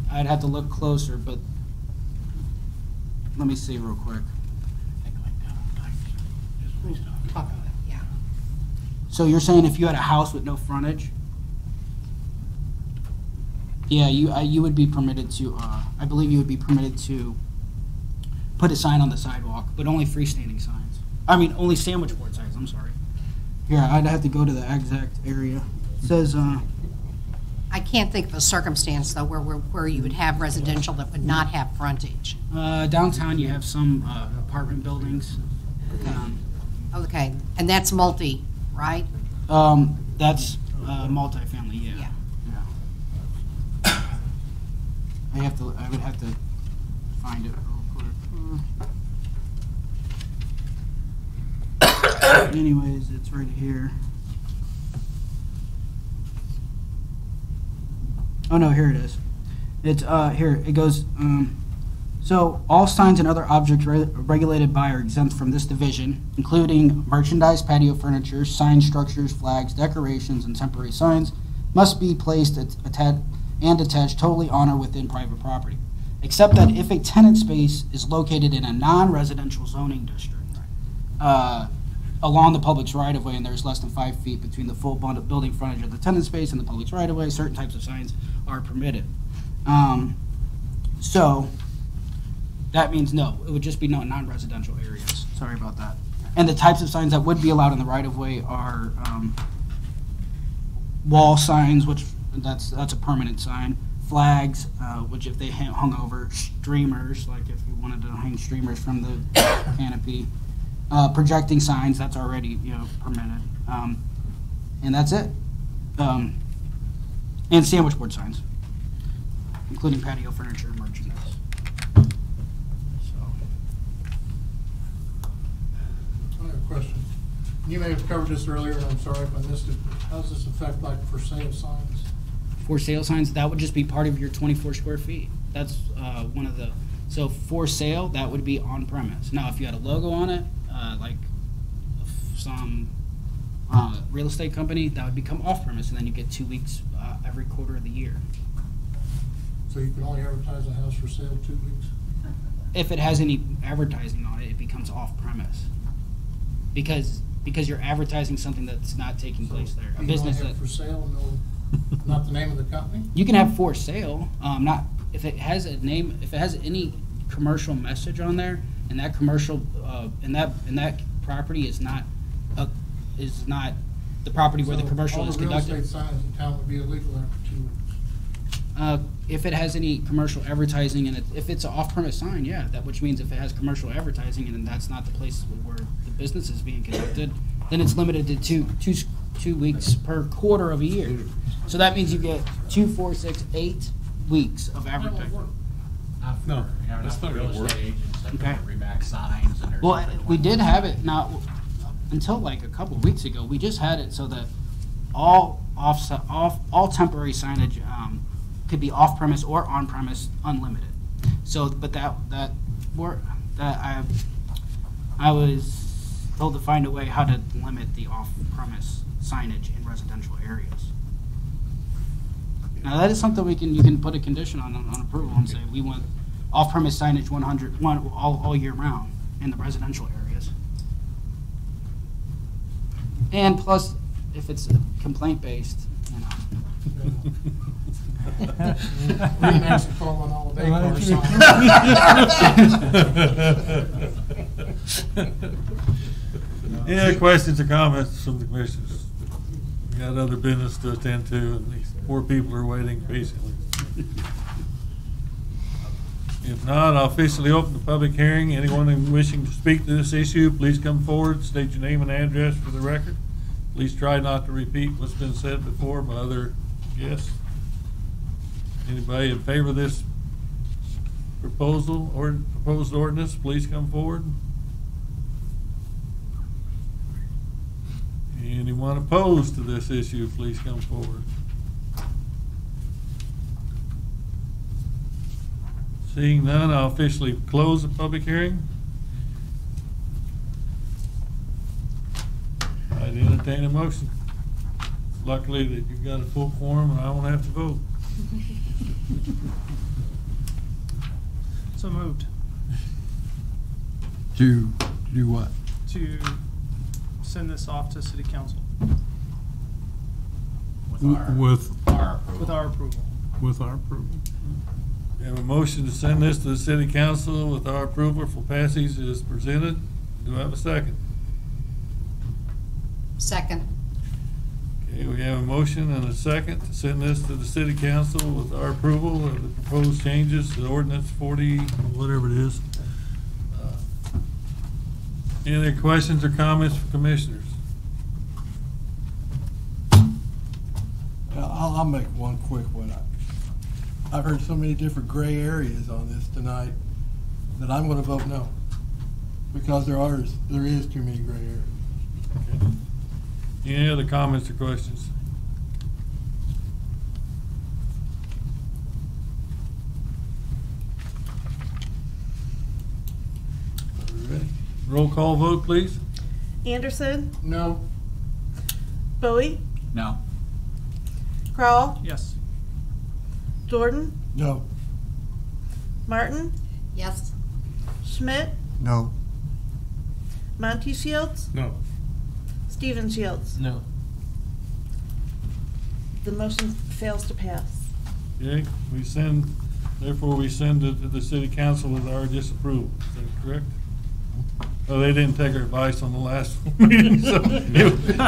I'd have to look closer, but let me see real quick. Yeah. So you're saying if you had a house with no frontage? Yeah, you would be permitted to, I believe you would be permitted to put a sign on the sidewalk, but only freestanding signs. I mean, only sandwich board signs, I'm sorry. Here, I'd have to go to the exact area. It says, I can't think of a circumstance, though, where you would have residential that would not have frontage. downtown you have some apartment buildings. Okay, and that's multi, right? That's multifamily, yeah. I would have to find it real quick. Anyways, it's right here. Oh no, here it is. It's here. It goes. So all signs and other objects regulated by or exempt from this division, including merchandise, patio furniture, sign structures, flags, decorations, and temporary signs, must be placed and attached totally on or within private property, except that if a tenant space is located in a non-residential zoning district, along the public's right-of-way, and there's less than 5 feet between the full building frontage of the tenant space and the public's right-of-way, certain types of signs are permitted. So that means no, it would just be no non-residential areas. Sorry about that. And the types of signs that would be allowed in the right-of-way are wall signs, which that's a permanent sign. Flags, which if they hung over, streamers, like if you wanted to hang streamers from the canopy. Projecting signs, that's already permitted, and that's it. And sandwich board signs. including patio furniture and merchandise. So, I have a question. You may have covered this earlier, and I'm sorry if I missed it, but how does this affect like for sale signs? for sale signs, that would just be part of your 24 square feet. That's one of the, so for sale, that would be on premise. Now, if you had a logo on it, like some real estate company, that would become off premise, and then you get 2 weeks every quarter of the year. So you can only advertise a house for sale 2 weeks? If it has any advertising on it, it becomes off premise. Because you're advertising something that's not taking place there. A You business only that have for sale, not the name of the company? you can have for sale, not if it has a name, if it has any commercial message on there, and that commercial, and that property is not the property where the commercial is All the real conducted. estate signs in town would be illegal after 2 weeks. If it has any commercial advertising in it, if it's an off-premise sign, yeah, that which means if it has commercial advertising and that's not the place where the business is being conducted, then it's limited to two weeks per quarter of a year. So that means you get 2, 4, 6, 8 weeks of advertising. No, that's not gonna work. Okay. Remax signs and there's. Well, we did have it now until like a couple of weeks ago. We just had it so that all temporary signage could be off premise or on premise, unlimited. So, but I was told to find a way how to limit the off premise signage in residential areas. Now that is something you can put a condition on approval and say we want off premise signage 100 all year round in the residential areas. And plus, if it's complaint based, you know. Remax is calling all day car signs. Any other questions or comments from the commissioners? We got other business to attend to, and these poor people are waiting patiently. If not, I'll officially open the public hearing. Anyone wishing to speak to this issue, please come forward, state your name and address for the record. Please try not to repeat what's been said before by other guests. Anybody in favor of this proposal or proposed ordinance, please come forward. Anyone opposed to this issue, please come forward. Seeing none, I'll officially close the public hearing. I'd entertain a motion. Luckily that you've got a full quorum and I won't have to vote. So moved To do what? to send this off to city council With with our approval. our approval. We have a motion to send this to the city council with our approval for passage as presented. Do I have a second? Second. Okay, we have a motion and a second to send this to the city council with our approval of the proposed changes to ordinance 40, whatever it is. Any other questions or comments from commissioners? I'll make one quick one. I've heard so many different gray areas on this tonight that I'm going to vote no, because there is too many gray areas. Okay. Any other comments or questions? Are we ready? Roll call vote, please. Anderson, No. Bowie, No. Crowell, Yes. Jordan, No. Martin, Yes. Schmidt, No. Monty Shields, No. Stephen Shields. No. The motion fails to pass. Okay, therefore we send it to the city council with our disapproval. Is that correct? Oh, they didn't take our advice on the last meeting, so it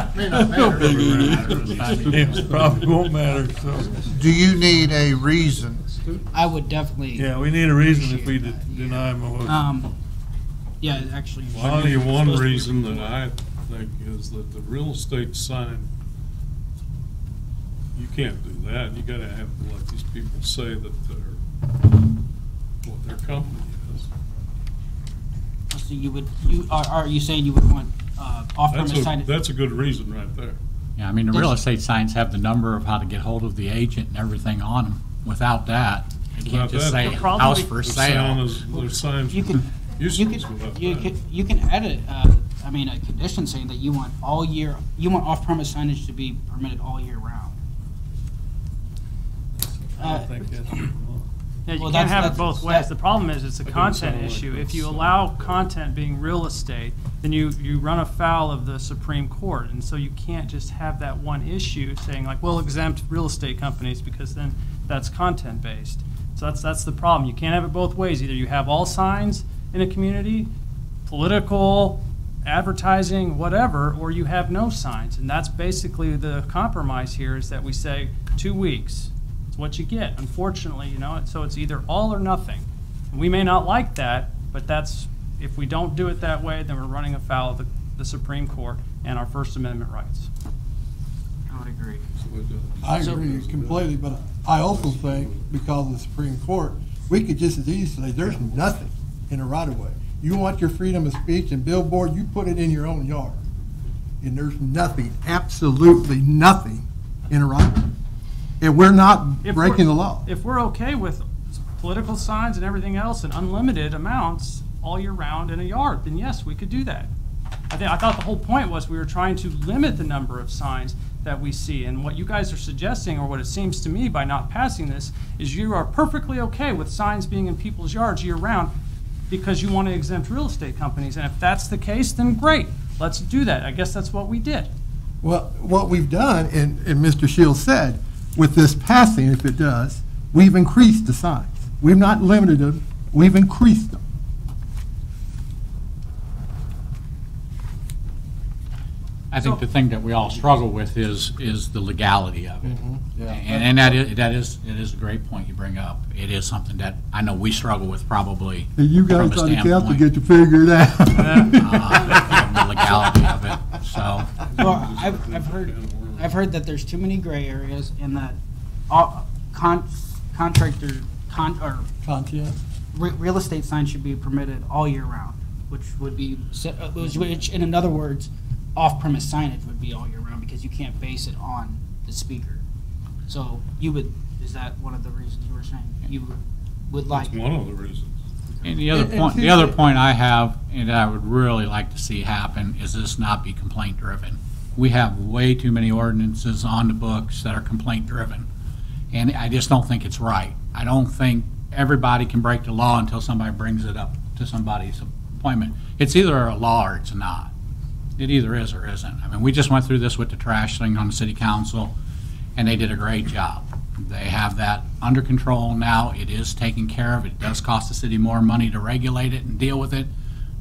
probably won't matter, so. Do you need a reason? I would definitely. Yeah, we need a reason if we deny a motion. Yeah, actually. I'll tell you one reason that I think is that the real estate sign You can't do that. You gotta have to let these people say that what their company is. So are you saying you would want off-premise signage? That's a good reason right there. Yeah, I mean, the real estate signs have the number of how to get hold of the agent and everything on them. Without that, you can't Without just that, say the problem- house for Their sale. signs You can, useless without that. you can edit, I mean, a condition saying that you want off-premise signage to be permitted all year round. I don't think that's what we want. Yeah, you Well, can't have that's- it both that's- ways. that- The problem is it's a That doesn't content sound like issue. If it's, you allow content being real estate, then you run afoul of the Supreme Court. And so you can't just have that one issue saying like, we'll exempt real estate companies because then that's content-based. So that's the problem. You can't have it both ways. Either you have all signs in a community, political, advertising, whatever, or you have no signs. And that's basically the compromise here, is that we say 2 weeks. It's what you get, unfortunately, so it's either all or nothing. And we may not like that, but if we don't do it that way, then we're running afoul of the Supreme Court and our First Amendment rights. I would agree. I agree completely, but I also think because of the Supreme Court, we could just as easily say, there's nothing in a right-of-way. You want your freedom of speech and billboard, you put it in your own yard. And there's nothing, absolutely nothing in a right-of-way. And we're not breaking the law. If we're okay with political signs and everything else and unlimited amounts all year round in a yard, then yes, we could do that. I thought the whole point was we were trying to limit the number of signs that we see. And what you guys are suggesting, or what it seems to me by not passing this, is you are perfectly okay with signs being in people's yards year round because you want to exempt real estate companies. And if that's the case, then great. Let's do that. I guess that's what we did. Well, what we've done, and Mr. Shields said, with this passing, if it does, we've increased the signs. We've not limited them, we've increased them. I think the thing that we all struggle with is the legality of it. Yeah. And that is a great point you bring up. It is something that I know we struggle with probably And you from guys a on the council standpoint. get to figure it out. The legality of it, so. Well, I've heard that there's too many gray areas and that Content. real estate signs should be permitted all year round, which would be, which in other words, off-premise signage would be all year round because you can't base it on the speaker. So is that one of the reasons you were saying? You would like. That's one of the reasons. And the other point I have, and that I would really like to see happen, is this not be complaint driven. We have way too many ordinances on the books that are complaint driven. And I just don't think it's right. I don't think everybody can break the law until somebody brings it up to somebody's appointment. It's either a law or it's not. It either is or isn't. I mean, we just went through this with the trash thing on the city council, and they did a great job. They have that under control now. It is taken care of. It does cost the city more money to regulate it and deal with it,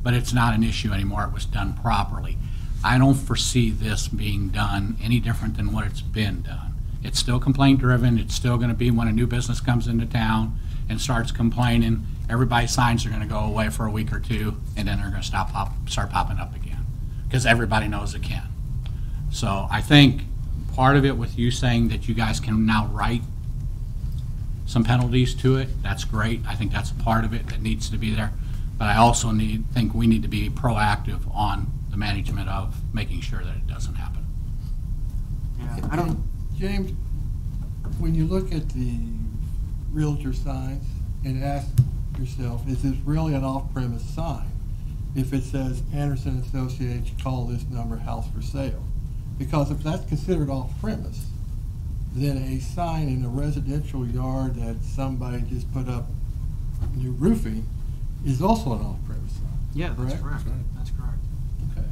but it's not an issue anymore. It was done properly. I don't foresee this being done any different than what it's been done. It's still complaint driven. It's still going to be when a new business comes into town and starts complaining, everybody's signs are going to go away for a week or two, and then they're going to start popping up again because everybody knows it can. So I think part of it with you saying that you guys can now write some penalties to it, that's great. I think that's a part of it that needs to be there. But I also think we need to be proactive on the management of making sure that it doesn't happen. Yeah, James, when you look at the realtor signs and ask yourself, is this really an off-premise sign? If it says Anderson Associates, call this number, house for sale. Because if that's considered off-premise, then a sign in a residential yard that somebody just put up new roofing is also an off-premise sign. Yeah, that's Correct? correct. That's correct. Okay.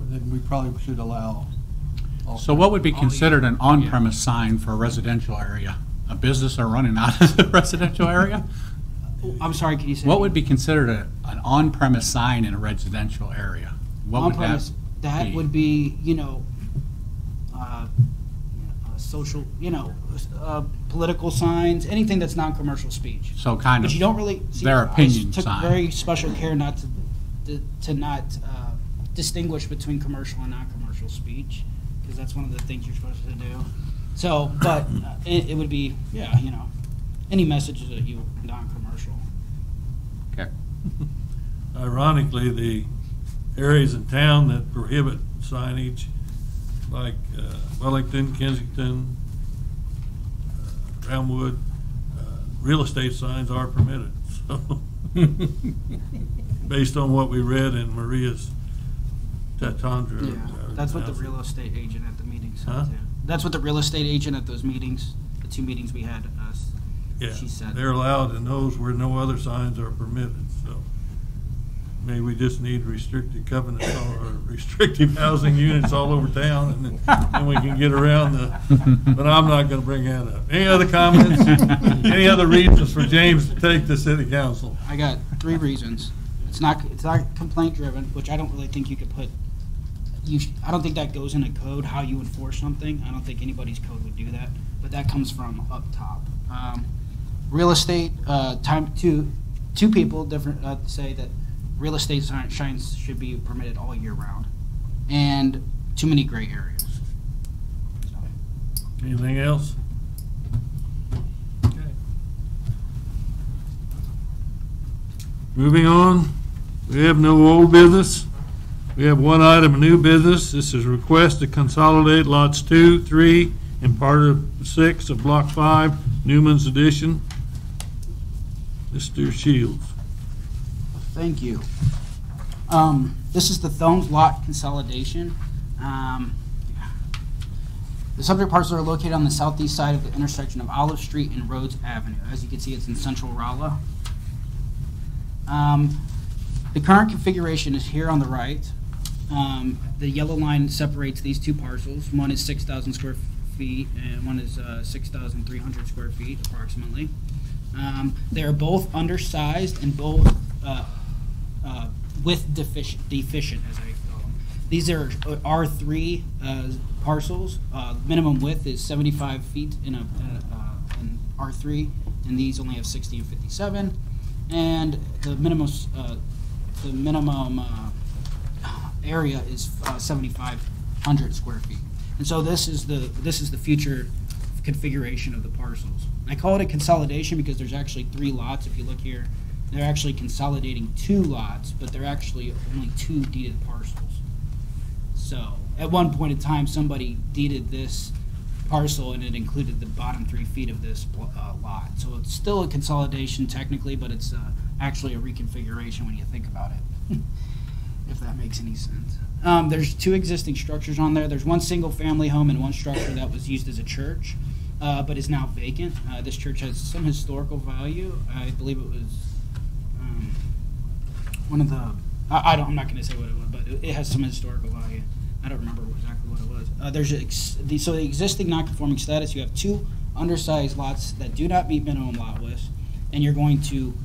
Then we probably should allow. So what would be considered an on-premise sign for a residential area? A business are running out of the residential area? I'm sorry, can you say? What would be considered an on-premise sign in a residential area? What would on-premise? That would be, social, political signs, anything that's non-commercial speech. So kind But of you don't really see. their opinion I took sign. very special care not to not distinguish between commercial and non-commercial speech, because that's one of the things you're supposed to do. So, but it would be, yeah, you know, any messages that you non-commercial. Okay. Ironically, the areas in town that prohibit signage, like Wellington, Kensington, Brownwood, real estate signs are permitted. So, based on what we read in Maria's Tatandra. Yeah, that's what the real estate agent at the meeting said Huh? too. That's what the real estate agent at those meetings, the 2 meetings we had, Yeah, she said. they're allowed in those where no other signs are permitted, so maybe we just need restricted covenants or restrictive housing units all over town, and then we can get around but I'm not gonna bring that up. Any other comments? Any other reasons for James to take the city council? I got 3 reasons. It's not complaint driven, which I don't really think you could put. I don't think that goes in a code how you enforce something. I don't think anybody's code would do that, but that comes from up top. Real estate, two people different say that real estate signs should be permitted all year round, and too many gray areas. So. Anything else? Okay. Moving on, we have no old business. We have one item of new business. This is a request to consolidate lots 2, 3, and part of 6 of Block 5, Newman's Edition. Mr. Shields. Thank you. This is the Thones lot consolidation. The subject parcels are located on the southeast side of the intersection of Olive Street and Rhodes Avenue. As you can see, it's in central Rolla. The current configuration is here on the right. The yellow line separates these 2 parcels. One is 6,000 square feet and one is 6,300 square feet approximately. They are both undersized and both width deficient, as I call them. These are R3 parcels. Minimum width is 75 feet in R3, and these only have 60 and 57. And the minimum area is 7,500 square feet. And so this is the future configuration of the parcels. I call it a consolidation because there's actually 3 lots. If you look here, they're actually consolidating 2 lots, but they're actually only 2 deeded parcels. So at one point in time, somebody deeded this parcel and it included the bottom 3 feet of this lot. So it's still a consolidation technically, but it's actually a reconfiguration when you think about it, if that makes any sense. There's 2 existing structures on there. There's 1 single family home and 1 structure that was used as a church, but is now vacant. This church has some historical value. I believe it was one of the, I'm not going to say what it was, but it has some historical value. I don't remember exactly what it was. So the existing non-conforming status, you have 2 undersized lots that do not meet minimum lot width, and you're going to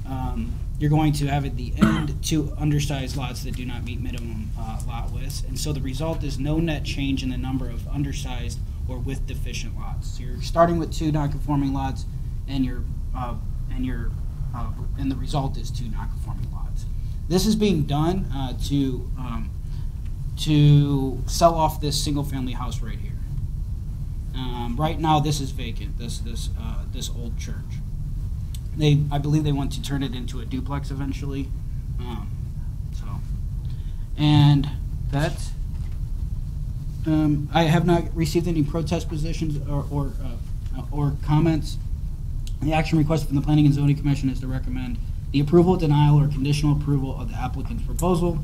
have at the end 2 undersized lots that do not meet minimum lot width, and so the result is no net change in the number of undersized or width deficient lots. So you're starting with 2 non-conforming lots, and the result is 2 non-conforming lots. This is being done to sell off this single-family house right here. Right now, this is vacant. This old church. I believe they want to turn it into a duplex eventually. And that I have not received any protest positions or comments. The action requested from the Planning and Zoning Commission is to recommend the approval, denial, or conditional approval of the applicant's proposal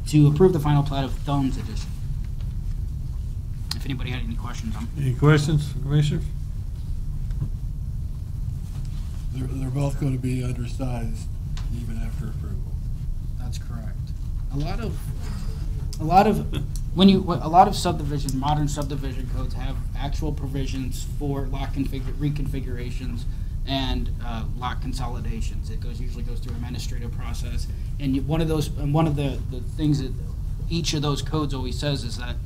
to approve the final plat of Thones Edition. If anybody had any questions on Any questions, Commissioners? They're both going to be undersized even after approval. That's correct. A lot of subdivisions, modern subdivision codes have actual provisions for lot reconfigurations and lot consolidations. It usually goes through an administrative process, and one of the things that each of those codes always says is that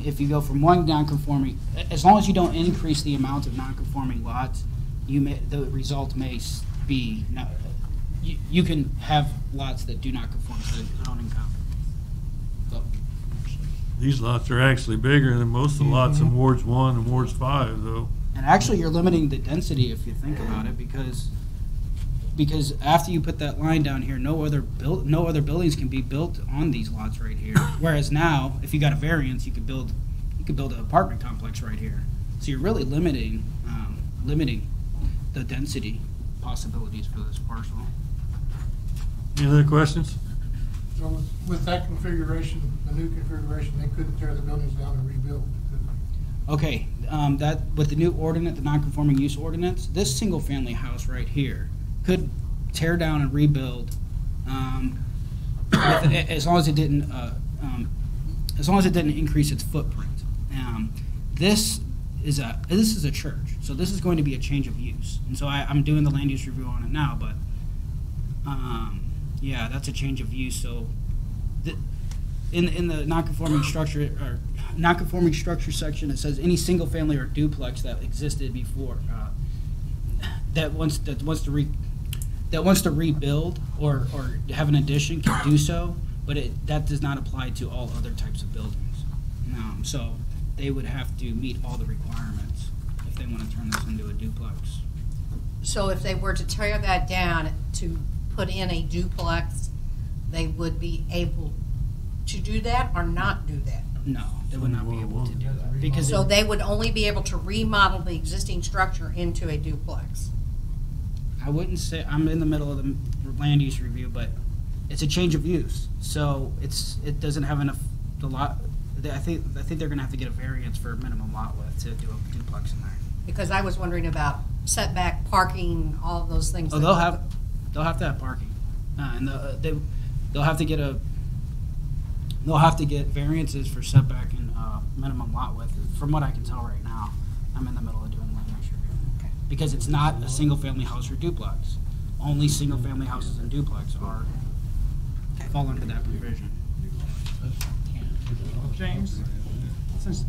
if you go from one non-conforming, as long as you don't increase the amount of non-conforming lots, the result may be you can have lots that do not conform to the zoning code. So, These lots are actually bigger than most of the lots in Wards 1 and Wards 5, though. And actually, you're limiting the density if you think about it, because after you put that line down here, no other buildings can be built on these lots right here. Whereas now, if you got a variance, you could build an apartment complex right here. So you're really limiting the density possibilities for this parcel. Any other questions? So with that configuration, the new configuration, they couldn't tear the buildings down and rebuild, could they? Okay, that with the new ordinance, the non-conforming use ordinance, this single-family house right here could tear down and rebuild, as long as it didn't increase its footprint. This is a church, so this is going to be a change of use, and so I'm doing the land use review on it now, but yeah, that's a change of use. So in the non-conforming structure section, it says any single family or duplex that existed before that wants to rebuild or have an addition can do so, but that does not apply to all other types of buildings. So they would have to meet all the requirements if they want to turn this into a duplex. So if they were to tear that down to put in a duplex, they would be able to do that or not do that? No, they would not be able to do that, because So they would only be able to remodel the existing structure into a duplex? I wouldn't say, I'm in the middle of the land use review, but it's a change of use, so it doesn't have enough, I think they're gonna have to get a variance for minimum lot width to do a duplex in there. Because I was wondering about setback, parking, all of those things. Oh, they'll have to have parking, and they'll have to get variances for setback and minimum lot width. From what I can tell right now, I'm in the middle of doing land use review. Okay. Because it's not a single family house or duplex. Only single family houses and duplex fall under that provision. James, since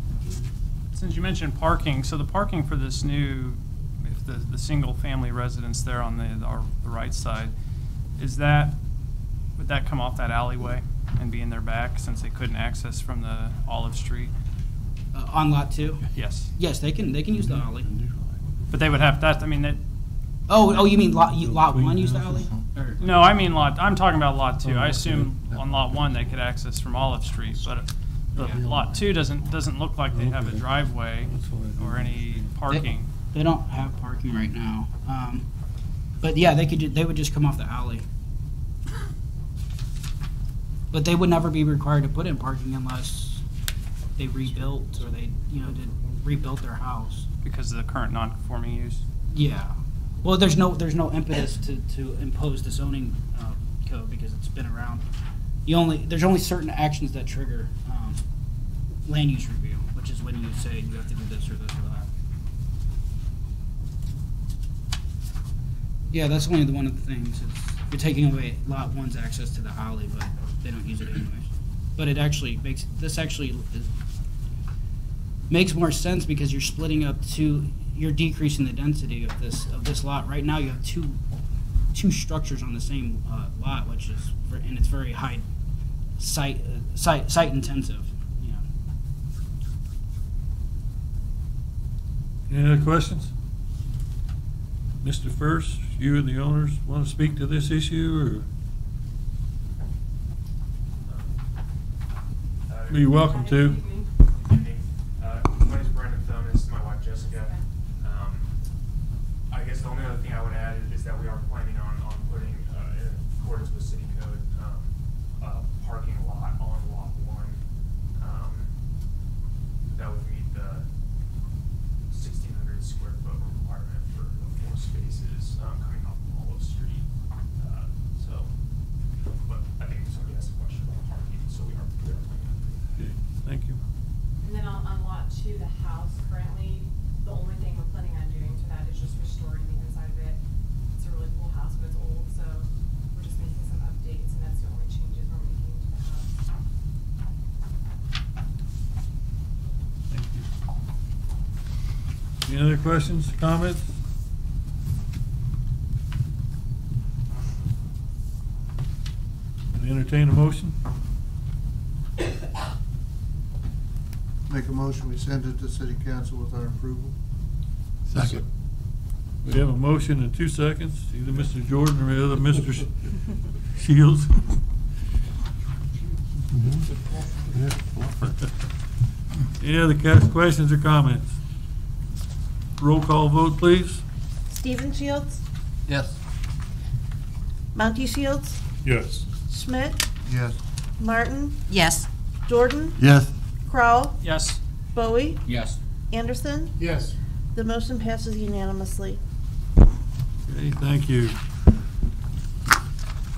you mentioned parking, so the parking for this new, if the single-family residence there on the right side, would that come off that alleyway and be in their back since they couldn't access from the Olive Street? On lot 2? Yes. Yes, they can use the alley. But they would have that. I mean that. Oh, you mean lot 1 use the alley? No, I mean I'm talking about lot 2. I assume on lot 1 they could access from Olive Street, but lot 2 doesn't look like they have a driveway or any parking. They don't have parking right now, but yeah, they would just come off the alley. But they would never be required to put in parking unless they rebuilt or they rebuilt their house Because of the current non-conforming use. Yeah. Well, there's no impetus to impose the zoning code because it's been around. There's only certain actions that trigger land use review, which is when you say you have to do this or this or that. Yeah, that's only one of the things. You're taking away lot 1's access to the alley, but they don't use it anyways. But it actually makes more sense because you're splitting up you're decreasing the density of this lot. Right now, you have two structures on the same lot, and it's very high site intensive. Yeah. Any other questions? Mr. First, you and the owners want to speak to this issue, or be welcome to. My name is Brandon Thone. This is my wife Jessica. I guess the only other thing I would add is that we are planning on putting, in accordance with city code, a parking lot on lot 1 that would meet the 1,600 square foot requirement for the 4 spaces coming off of Olive Street. But I think somebody has a question about parking, so we are planning. Okay, thank you. And then on lot 2, the house currently, the only thing we're planning on doing to that is just restoring the inside of it. It's a really cool house, but it's old, so we're just making some updates, and that's the only changes we're making to the house. Thank you. Any other questions, comments? Entertain a motion? Make a motion, we send it to city council with our approval. Second. We have a motion in 2 seconds, either Mr. Jordan or the other Mr. Shields. Any other questions or comments? Roll call vote, please. Stephen Shields, Yes. Monty Shields, Yes. Schmidt, Yes. Martin, Yes. Jordan, Yes. Crowell, Yes. Bowie, Yes. Anderson. Yes. The motion passes unanimously. Okay, thank you.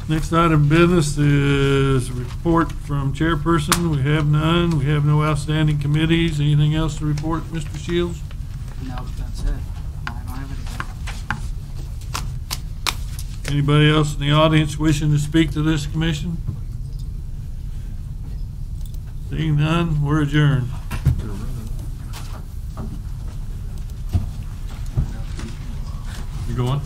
Next item of business is a report from chairperson. We have none. We have no outstanding committees. Anything else to report, Mr. Shields? No, that's it. I don't have anything. Anybody else in the audience wishing to speak to this commission? Seeing none, we're adjourned. You going?